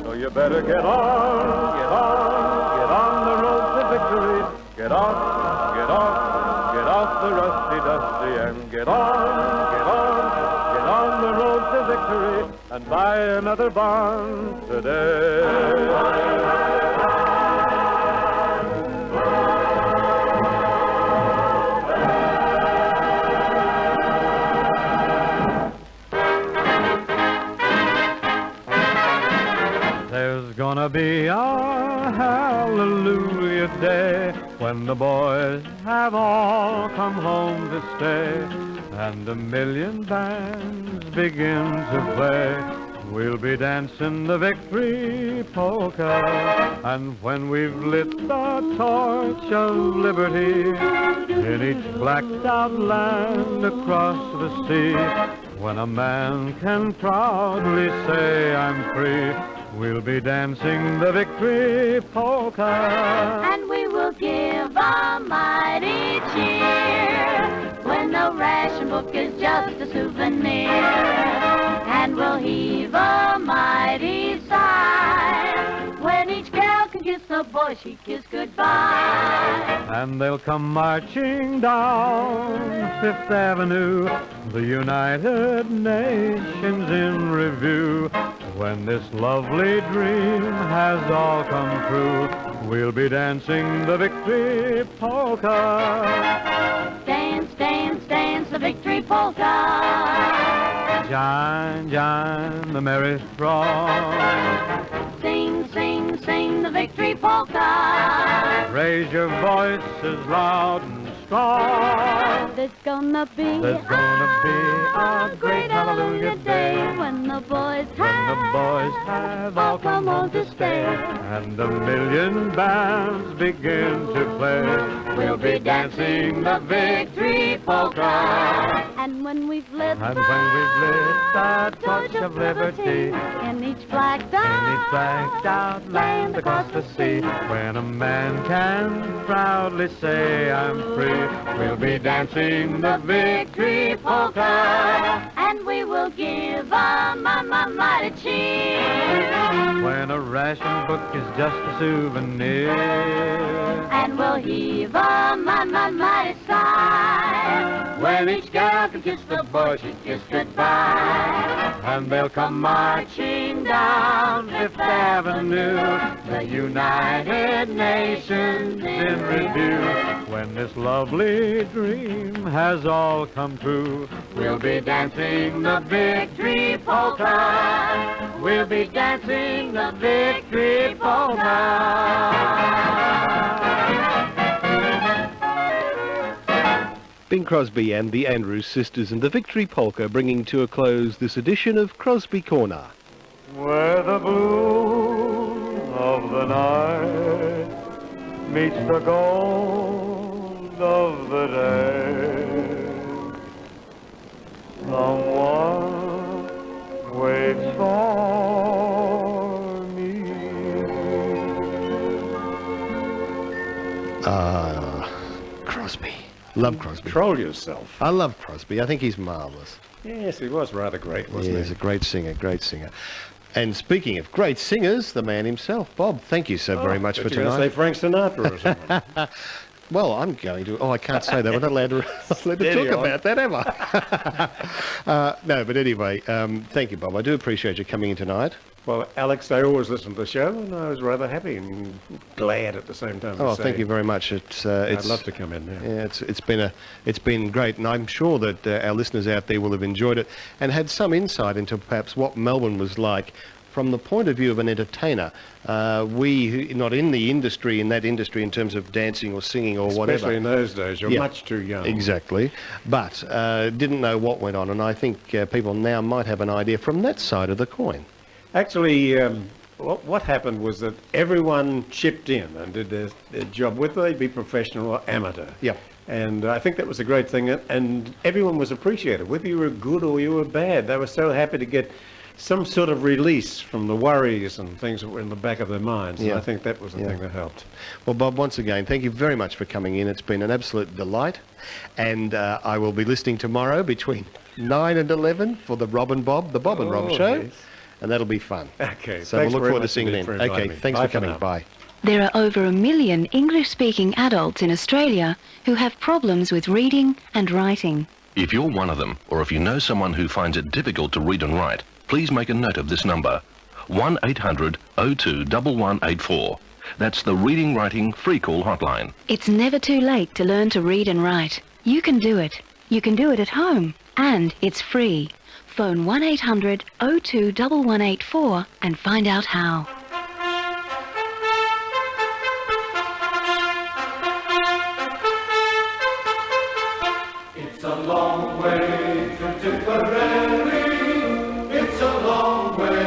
So you better get on, get on, get on the road to victory. Get off, get off, get off the rusty dusty and get on, get on, get on the road to victory and buy another bond today. Gonna be a hallelujah day when the boys have all come home to stay and a million bands begin to play. we'll be dancing the victory polka. And when we've lit the torch of liberty in each blacked out land across the sea, when a man can proudly say I'm free, we'll be dancing the victory polka. And we will give a mighty cheer when the ration book is just a souvenir. And we'll heave a mighty sigh when each girl can kiss the boy she kissed goodbye. And they'll come marching down Fifth Avenue, the United Nations in review. When this lovely dream has all come true, we'll be dancing the victory polka. Dance, dance, dance the victory polka. Join, join the merry throng. Sing, sing, sing the victory polka. Raise your voices loud and strong. There's gonna be a great hallelujah day when the boys have all come home to stay, and a million bands begin to play. We'll be dancing the victory polka. And when we've lit the torch of liberty in each blacked out land across the sea, when a man can proudly say I'm free, we'll be dancing the victory polka. And we will give a mighty cheer when a ration book is just a souvenir. And we'll heave a mighty sigh when each girl can kiss the boy she kissed goodbye. And they'll come marching down Fifth Avenue, the United Nations in review. When this lovely dream has all come true, we'll be dancing the victory polka. We'll be dancing the victory polka. Bing Crosby and the Andrews Sisters and the Victory Polka, bringing to a close this edition of Crosby Corner. Where the blue of the night meets the gold of the day, someone waits for me. Crosby. Love Crosby. Control yourself. I love Crosby. I think he's marvellous. Yes, he was rather great, wasn't he? he? He's a great singer, great singer. And speaking of great singers, the man himself, Bob, thank you so very much for tonight. You're going to say Frank Sinatra or something? Well, I'm going to... Oh, I can't say that. We're not allowed to talk about that, am I? No, but anyway, thank you, Bob. I do appreciate you coming in tonight. Well, Alex, I always listen to the show, and I was rather happy and glad at the same time. Oh, thank you very much. I'd love to come in. Yeah, it's been great, and I'm sure that our listeners out there will have enjoyed it and had some insight into perhaps what Melbourne was like from the point of view of an entertainer. We, not in the industry, in that industry in terms of dancing or singing or whatever. Especially in those days, you're much too young. Exactly. But didn't know what went on, and I think people now might have an idea from that side of the coin. Actually, what happened was that everyone chipped in and did their job, whether they be professional or amateur. Yeah. And I think that was a great thing, and everyone was appreciated, whether you were good or you were bad. They were so happy to get some sort of release from the worries and things that were in the back of their minds. Yeah. And I think that was the thing that helped. Well, Bob, once again, thank you very much for coming in. It's been an absolute delight. And I will be listening tomorrow between 9 and 11 for the Bob and Rob show. Yes. And that'll be fun. Okay. So we'll look forward to seeing you then. Okay, thanks for coming. Bye. There are over 1 million English-speaking adults in Australia who have problems with reading and writing. If you're one of them, or if you know someone who finds it difficult to read and write, please make a note of this number, 1800 02 1184. That's the Reading Writing Free Call Hotline. It's never too late to learn to read and write. You can do it. You can do it at home. And it's free. Phone 1800 02 1184 and find out how. It's a long way to Tipperary. It's a long way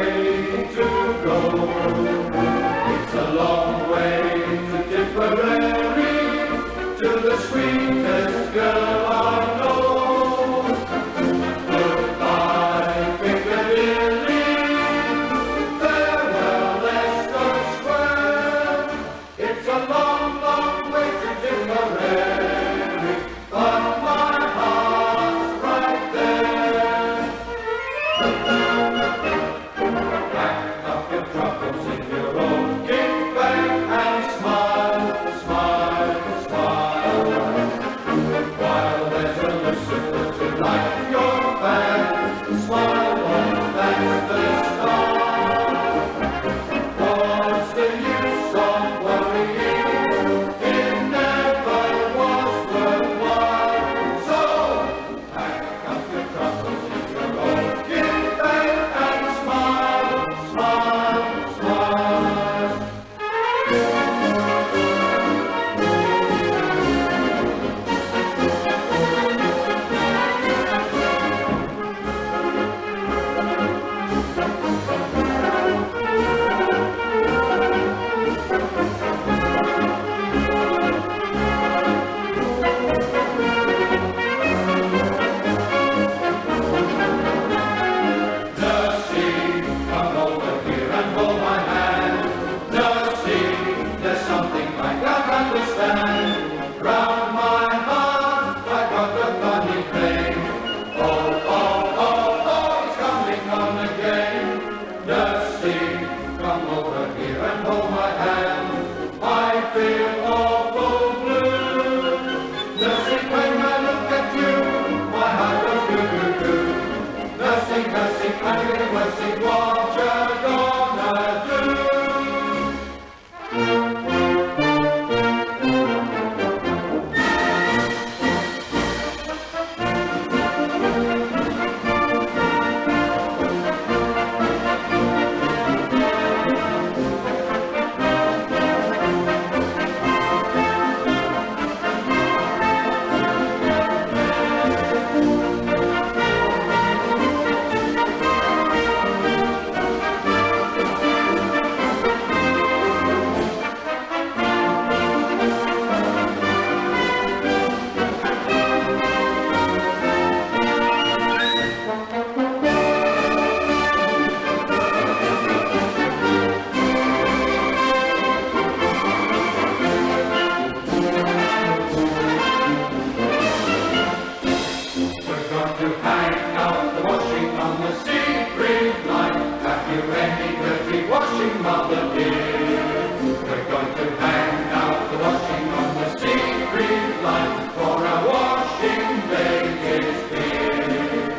to hang out the washing on the secret line. Have you any dirty washing, mother dear? We're going to hang out the washing on the secret line, for our washing day is here.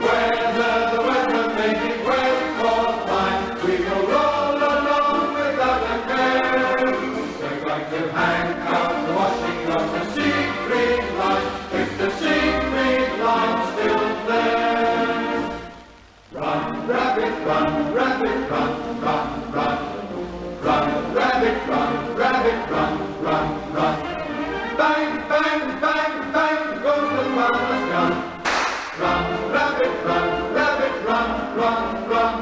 Whether the weather may be wet or fine, we will roll along without a care. We're going to hang out the washing on the secret line, if the secret line's still there. Run, rabbit, run, rabbit, run, run, run. Run, rabbit, run, rabbit, run, run, run. Bang, bang, bang, bang goes the farmer's gun. Run, rabbit, run, rabbit, run, run, run.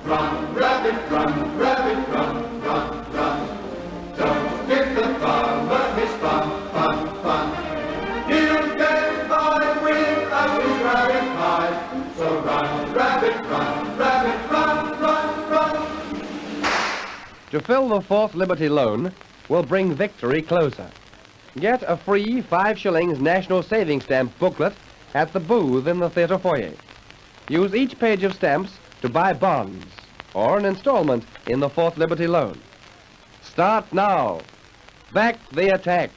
Run, rabbit, run, rabbit, run, run, run. Don't give the farmer his fun, fun, fun. He'll get by without his rabbit pie. So run, rabbit, run, rabbit, run, run, run. To fill the fourth Liberty loan will bring victory closer. Get a free 5 shillings National Savings Stamp booklet at the booth in the theatre foyer. Use each page of stamps to buy bonds or an installment in the fourth Liberty loan. Start now. Back the attack.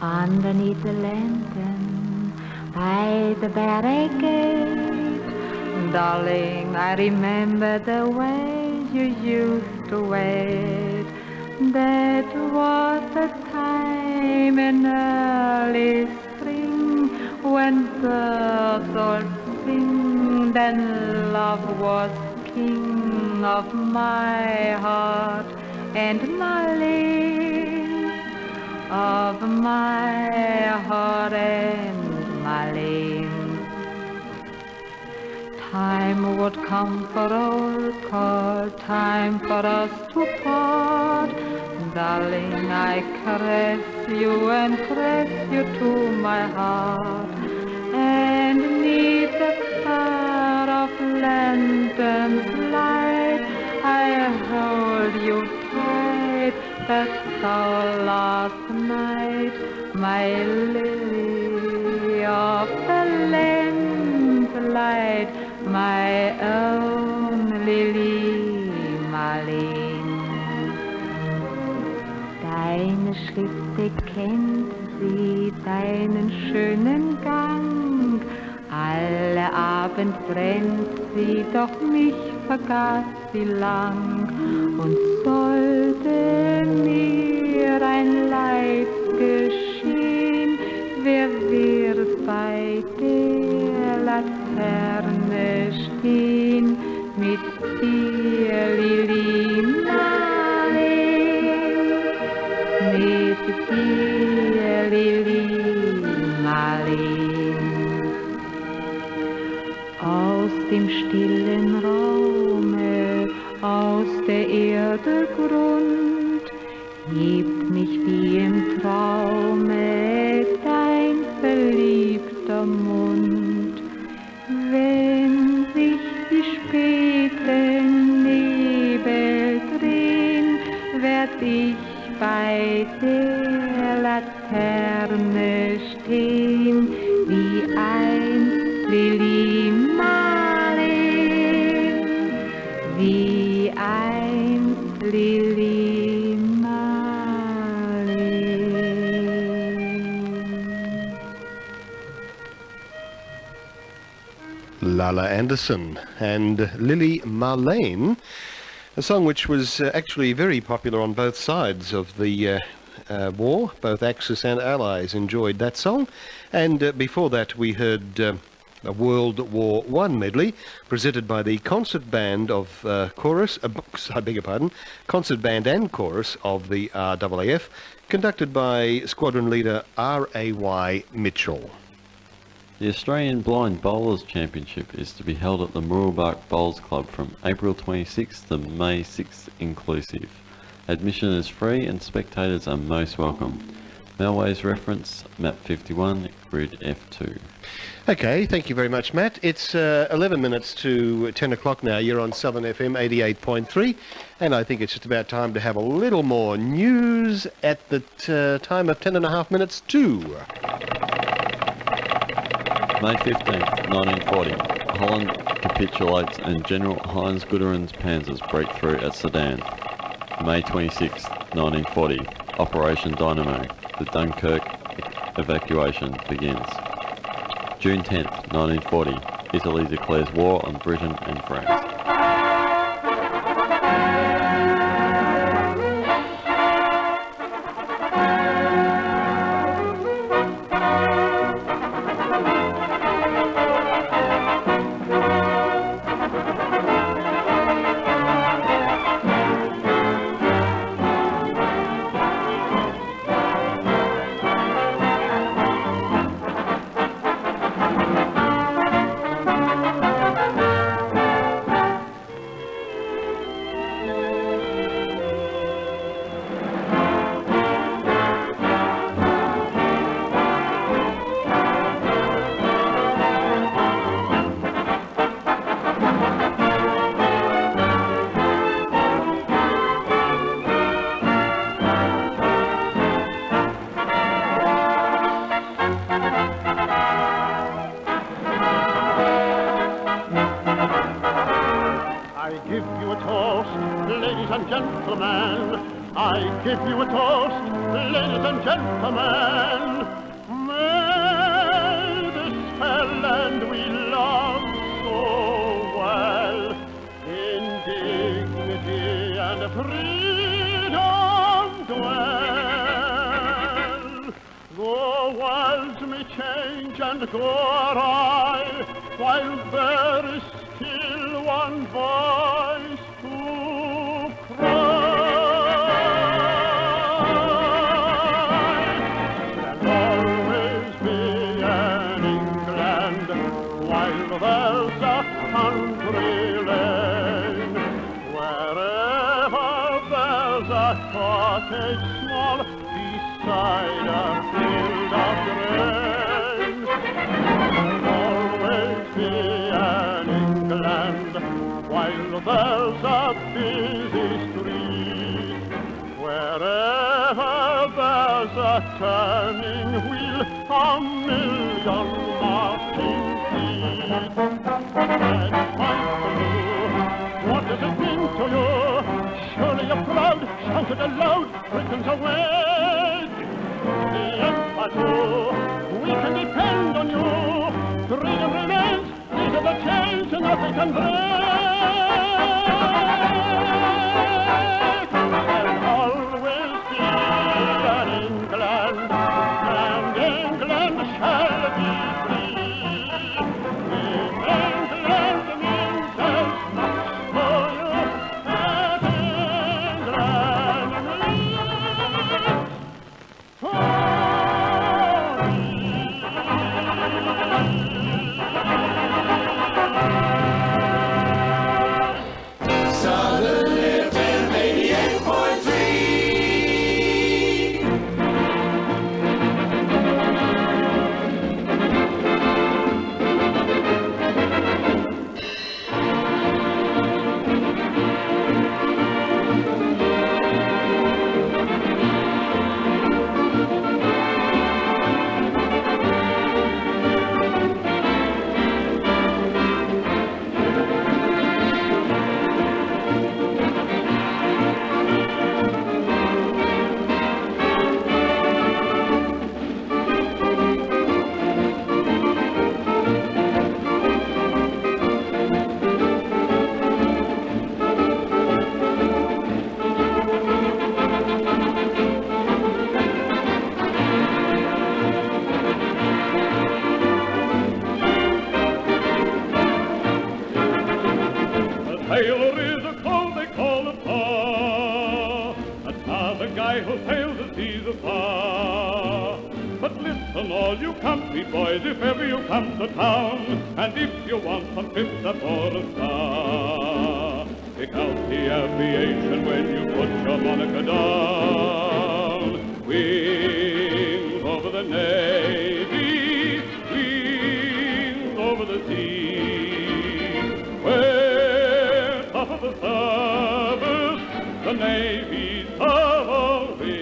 Underneath the lantern by the barricade, darling, I remember the way you used to wait. That was the time in early spring when birds all sing. Then love was king of my heart and Marlene, of my heart and Marlene. Time would come for old call, time for us to part. Darling, I caress you and press you to my heart. And neath the fire of lantern's light, I hold you tight. That's our last night, my lily of the lamplight, my own Lily Marleen. Deine Schritte kennt sie, deinen schönen Gang. Alle Abend brennt sie, doch mich vergaß sie lang. Und sollte mir ein Leid geschehen, wer wird bei der Laterne stehen? Mit dir, Lili Marleen, mit dir, Lili Marleen. Aus dem stillen Raume, aus der Erde Grund, hebt mich wie im Traume dein verliebter Mund. Wenn sich die späten Nebel drehen, werd ich bei der Laterne stehen, wie einst Lili Marleen, wie einst Lili Marleen. Lala Anderson and Lily Marleen, a song which was actually very popular on both sides of the war. Both Axis and Allies enjoyed that song. And before that we heard a World War I medley presented by the concert band of concert band and chorus of the RAAF, conducted by squadron leader R.A.Y. Mitchell. The Australian Blind Bowlers Championship is to be held at the Moorabbin Bowls Club from April 26th to May 6th inclusive. Admission is free and spectators are most welcome. Melways reference, map 51, grid F2. Okay, thank you very much, Matt. It's 11 minutes to 10 o'clock now. You're on Southern FM 88.3, and I think it's just about time to have a little more news at the time of 10 and a half minutes to. May 15th, 1940. Holland capitulates and General Heinz Guderian's panzers break through at Sedan. May 26th, 1940. Operation Dynamo. The Dunkirk evacuation begins. June 10th, 1940. Italy declares war on Britain and France. Give you a toast, ladies and gentlemen. May this fair land we love so well, in dignity and freedom dwell. Though worlds may change and go awry, while there is still one voice to cry. There's a country lane, wherever there's a cottage small beside a field of grain. There'll always be an England while there's a busy street, wherever there's a turning wheel, a million marching feet. And what does it mean to you? Surely you're proud, shout it aloud, Britain's awake. The Empire too, we can depend on you. Freedom remains, these are the chains and nothing can break. There'll always be an England, and England shall be free. Tailor is a code they call a pa. A ta's a guy who sails the seas afar. But listen, all you country boys, if ever you come to town, and if you want some tips or a star, pick out the aviation when you put your Monica down. Wings over the Navy Navy's cavalry.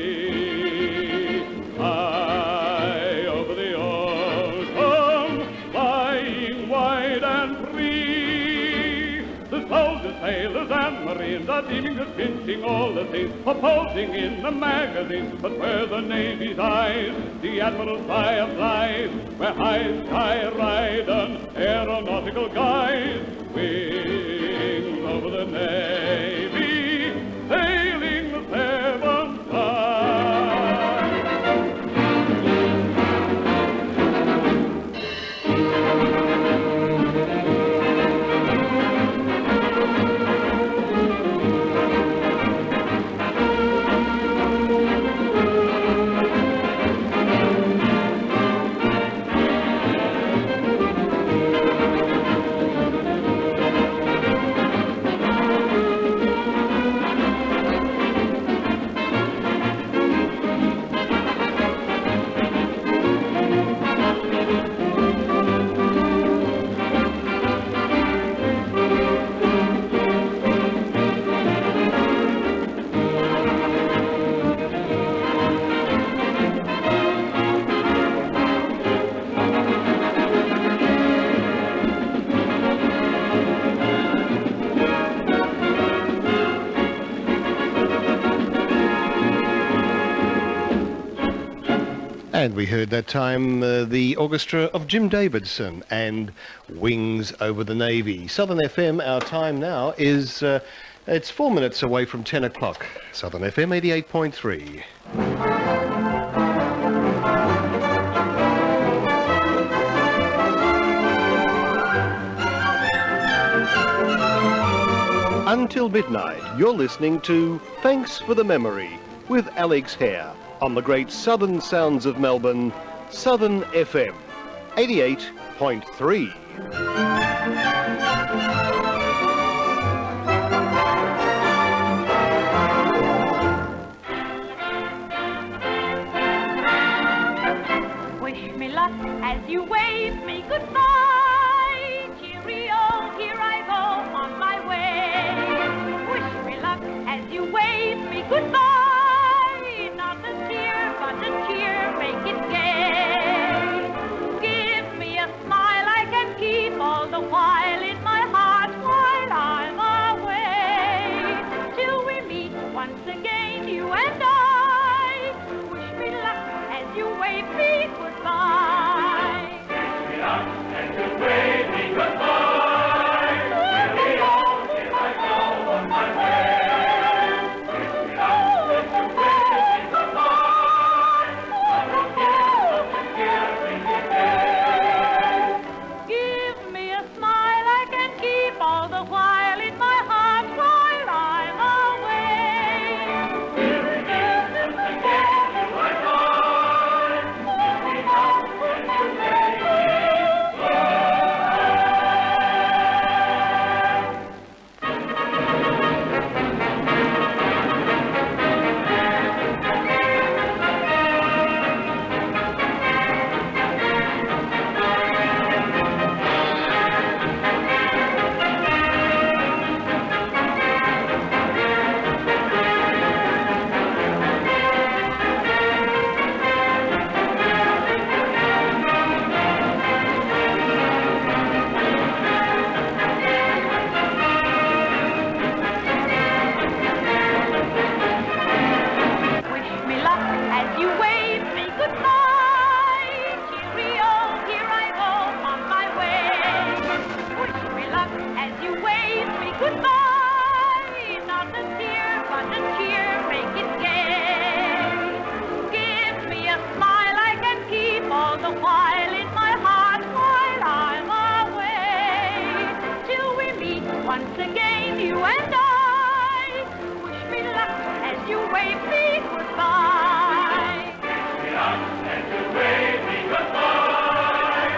High over the ocean, flying wide and free, the soldiers, sailors, and marines are deeming the pinching all the things, opposing in the magazines. But where the Navy's eyes, the Admiral's fire flies, where high sky ride an aeronautical guide, wings over the Navy, sailing the seven skies. And we heard that time the orchestra of Jim Davidson and Wings Over the Navy. Southern FM, our time now is, it's 4 minutes away from 10 o'clock. Southern FM 88.3. Until midnight, you're listening to Thanks for the Memory with Alex Hehr on the great Southern Sounds of Melbourne, Southern FM 88.3. Wish me luck as you wave me goodbye. Cheerio, here I go on my way. Wish me luck as you wave me goodbye. Not a tear, but a cheer, make it gay. Give me a smile I can keep all the while in my heart while I'm away. Till we meet once again, you and I. Wish me luck as you wave me goodbye. Wish me luck as you wave me goodbye. Cheerio, here I go on my way. Wish me luck as you wave me goodbye. Not a tear, but a cheer, make it gay. Give me a smile I can keep all the while in my heart while I'm away. Here it is, once again, you and I. Wish me luck as you wave me Wish me luck as you wave me goodbye. Cheerio, here I go on my way. Wish me luck as you wave me goodbye. Not a tear, but a cheer, make it gay. Give me a smile I can keep all the while in my heart while I'm away. Till we meet once again, you and I. Wish me luck as you wave me goodbye. Wish me luck as you wave me goodbye.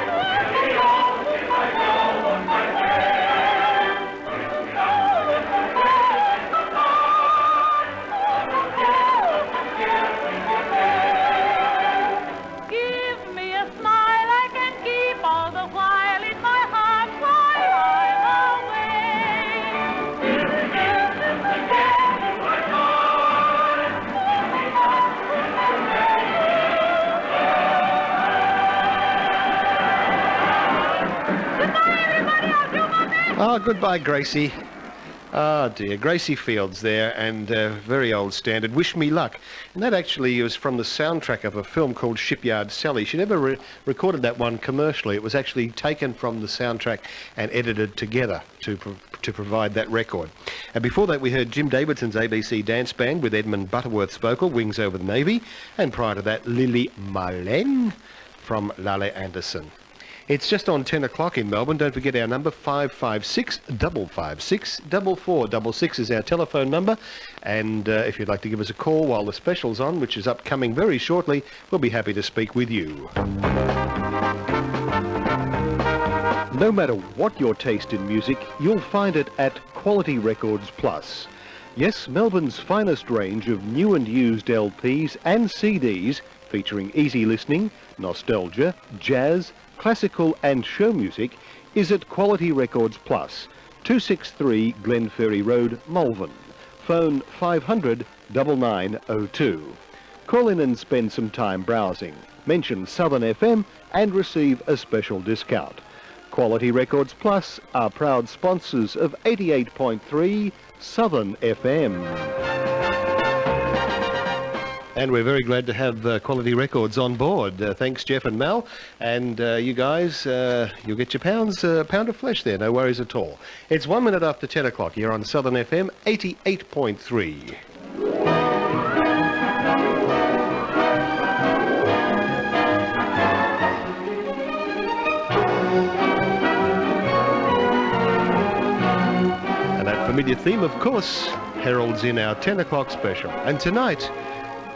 Cheerio, here I go on my way. Wish me luck as you wave me goodbye. Not a tear, but a cheer, make it gay. Give me a smile I can keep all the while in my heart while I'm away. Here it is, once again, you and I. Oh, goodbye, Gracie. Oh dear, Gracie Fields there, and very old standard, Wish Me Luck. And that actually was from the soundtrack of a film called Shipyard Sally. She never recorded that one commercially. It was actually taken from the soundtrack and edited together to provide that record. And before that we heard Jim Davidson's ABC Dance Band with Edmund Butterworth's vocal, Wings Over the Navy, and prior to that Lily Marlene from Lale Anderson. It's just on 10 o'clock in Melbourne. Don't forget our number, 556 556 4466 is our telephone number. And if you'd like to give us a call while the special's on, which is upcoming very shortly, we'll be happy to speak with you. No matter what your taste in music, you'll find it at Quality Records Plus. Yes, Melbourne's finest range of new and used LPs and CDs featuring easy listening, nostalgia, jazz, classical and show music is at Quality Records Plus, 263 Glenferrie Road, Malvern. Phone 500 9902. Call in and spend some time browsing. Mention Southern FM and receive a special discount. Quality Records Plus are proud sponsors of 88.3 Southern FM. And we're very glad to have Quality Records on board. Thanks, Jeff and Mel. And you guys, you'll get your pound of flesh there, no worries at all. It's 1 minute after 10 o'clock here on Southern FM 88.3. And that familiar theme, of course, heralds in our 10 o'clock special. And tonight,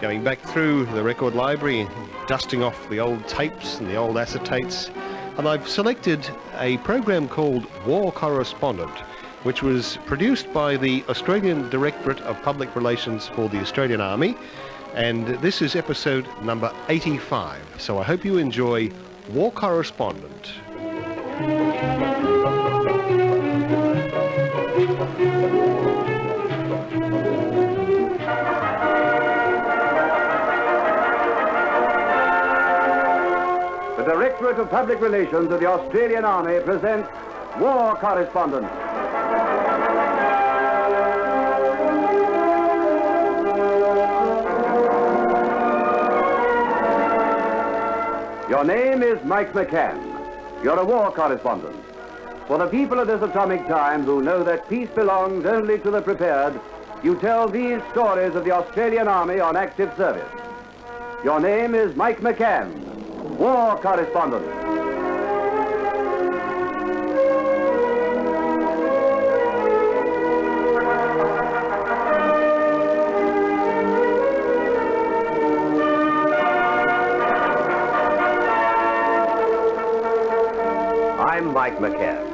going back through the record library, dusting off the old tapes and the old acetates, and I've selected a program called War Correspondent, which was produced by the Australian Directorate of Public Relations for the Australian Army, and this is episode number 85. So I hope you enjoy War Correspondent. The Directorate of Public Relations of the Australian Army presents War Correspondent. Your name is Mike McCann. You're a war correspondent. For the people of this atomic time who know that peace belongs only to the prepared, you tell these stories of the Australian Army on active service. Your name is Mike McCann, War Correspondent. I'm Mike McCann.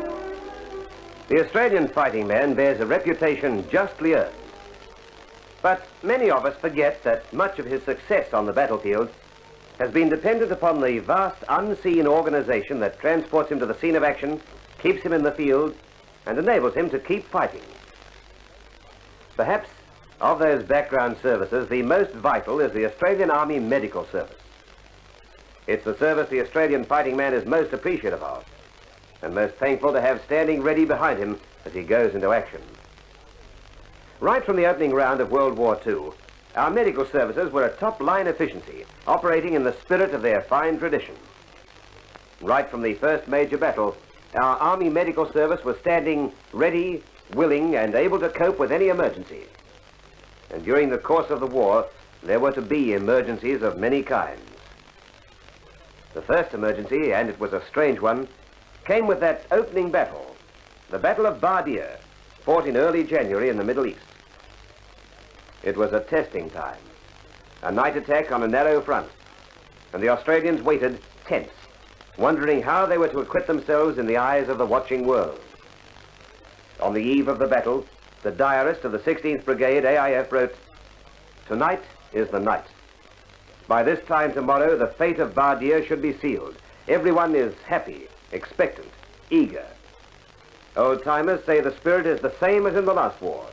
The Australian fighting man bears a reputation justly earned. But many of us forget that much of his success on the battlefield has been dependent upon the vast unseen organization that transports him to the scene of action, keeps him in the field, and enables him to keep fighting. Perhaps of those background services, the most vital is the Australian Army Medical Service. It's the service the Australian fighting man is most appreciative of, and most thankful to have standing ready behind him as he goes into action. Right from the opening round of World War II, our medical services were at top-line efficiency, operating in the spirit of their fine tradition. Right from the first major battle, our Army Medical Service was standing ready, willing, and able to cope with any emergency. And during the course of the war, there were to be emergencies of many kinds. The first emergency, and it was a strange one, came with that opening battle, the Battle of Bardia, fought in early January in the Middle East. It was a testing time, a night attack on a narrow front, and the Australians waited tense, wondering how they were to acquit themselves in the eyes of the watching world. On the eve of the battle, the diarist of the 16th Brigade AIF wrote, "Tonight is the night. By this time tomorrow, the fate of Bardia should be sealed. Everyone is happy, expectant, eager. Old-timers say the spirit is the same as in the last war.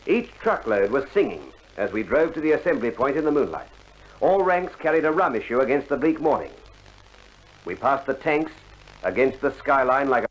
Each truckload was singing as we drove to the assembly point in the moonlight. All ranks carried a rum issue against the bleak morning. We passed the tanks against the skyline like a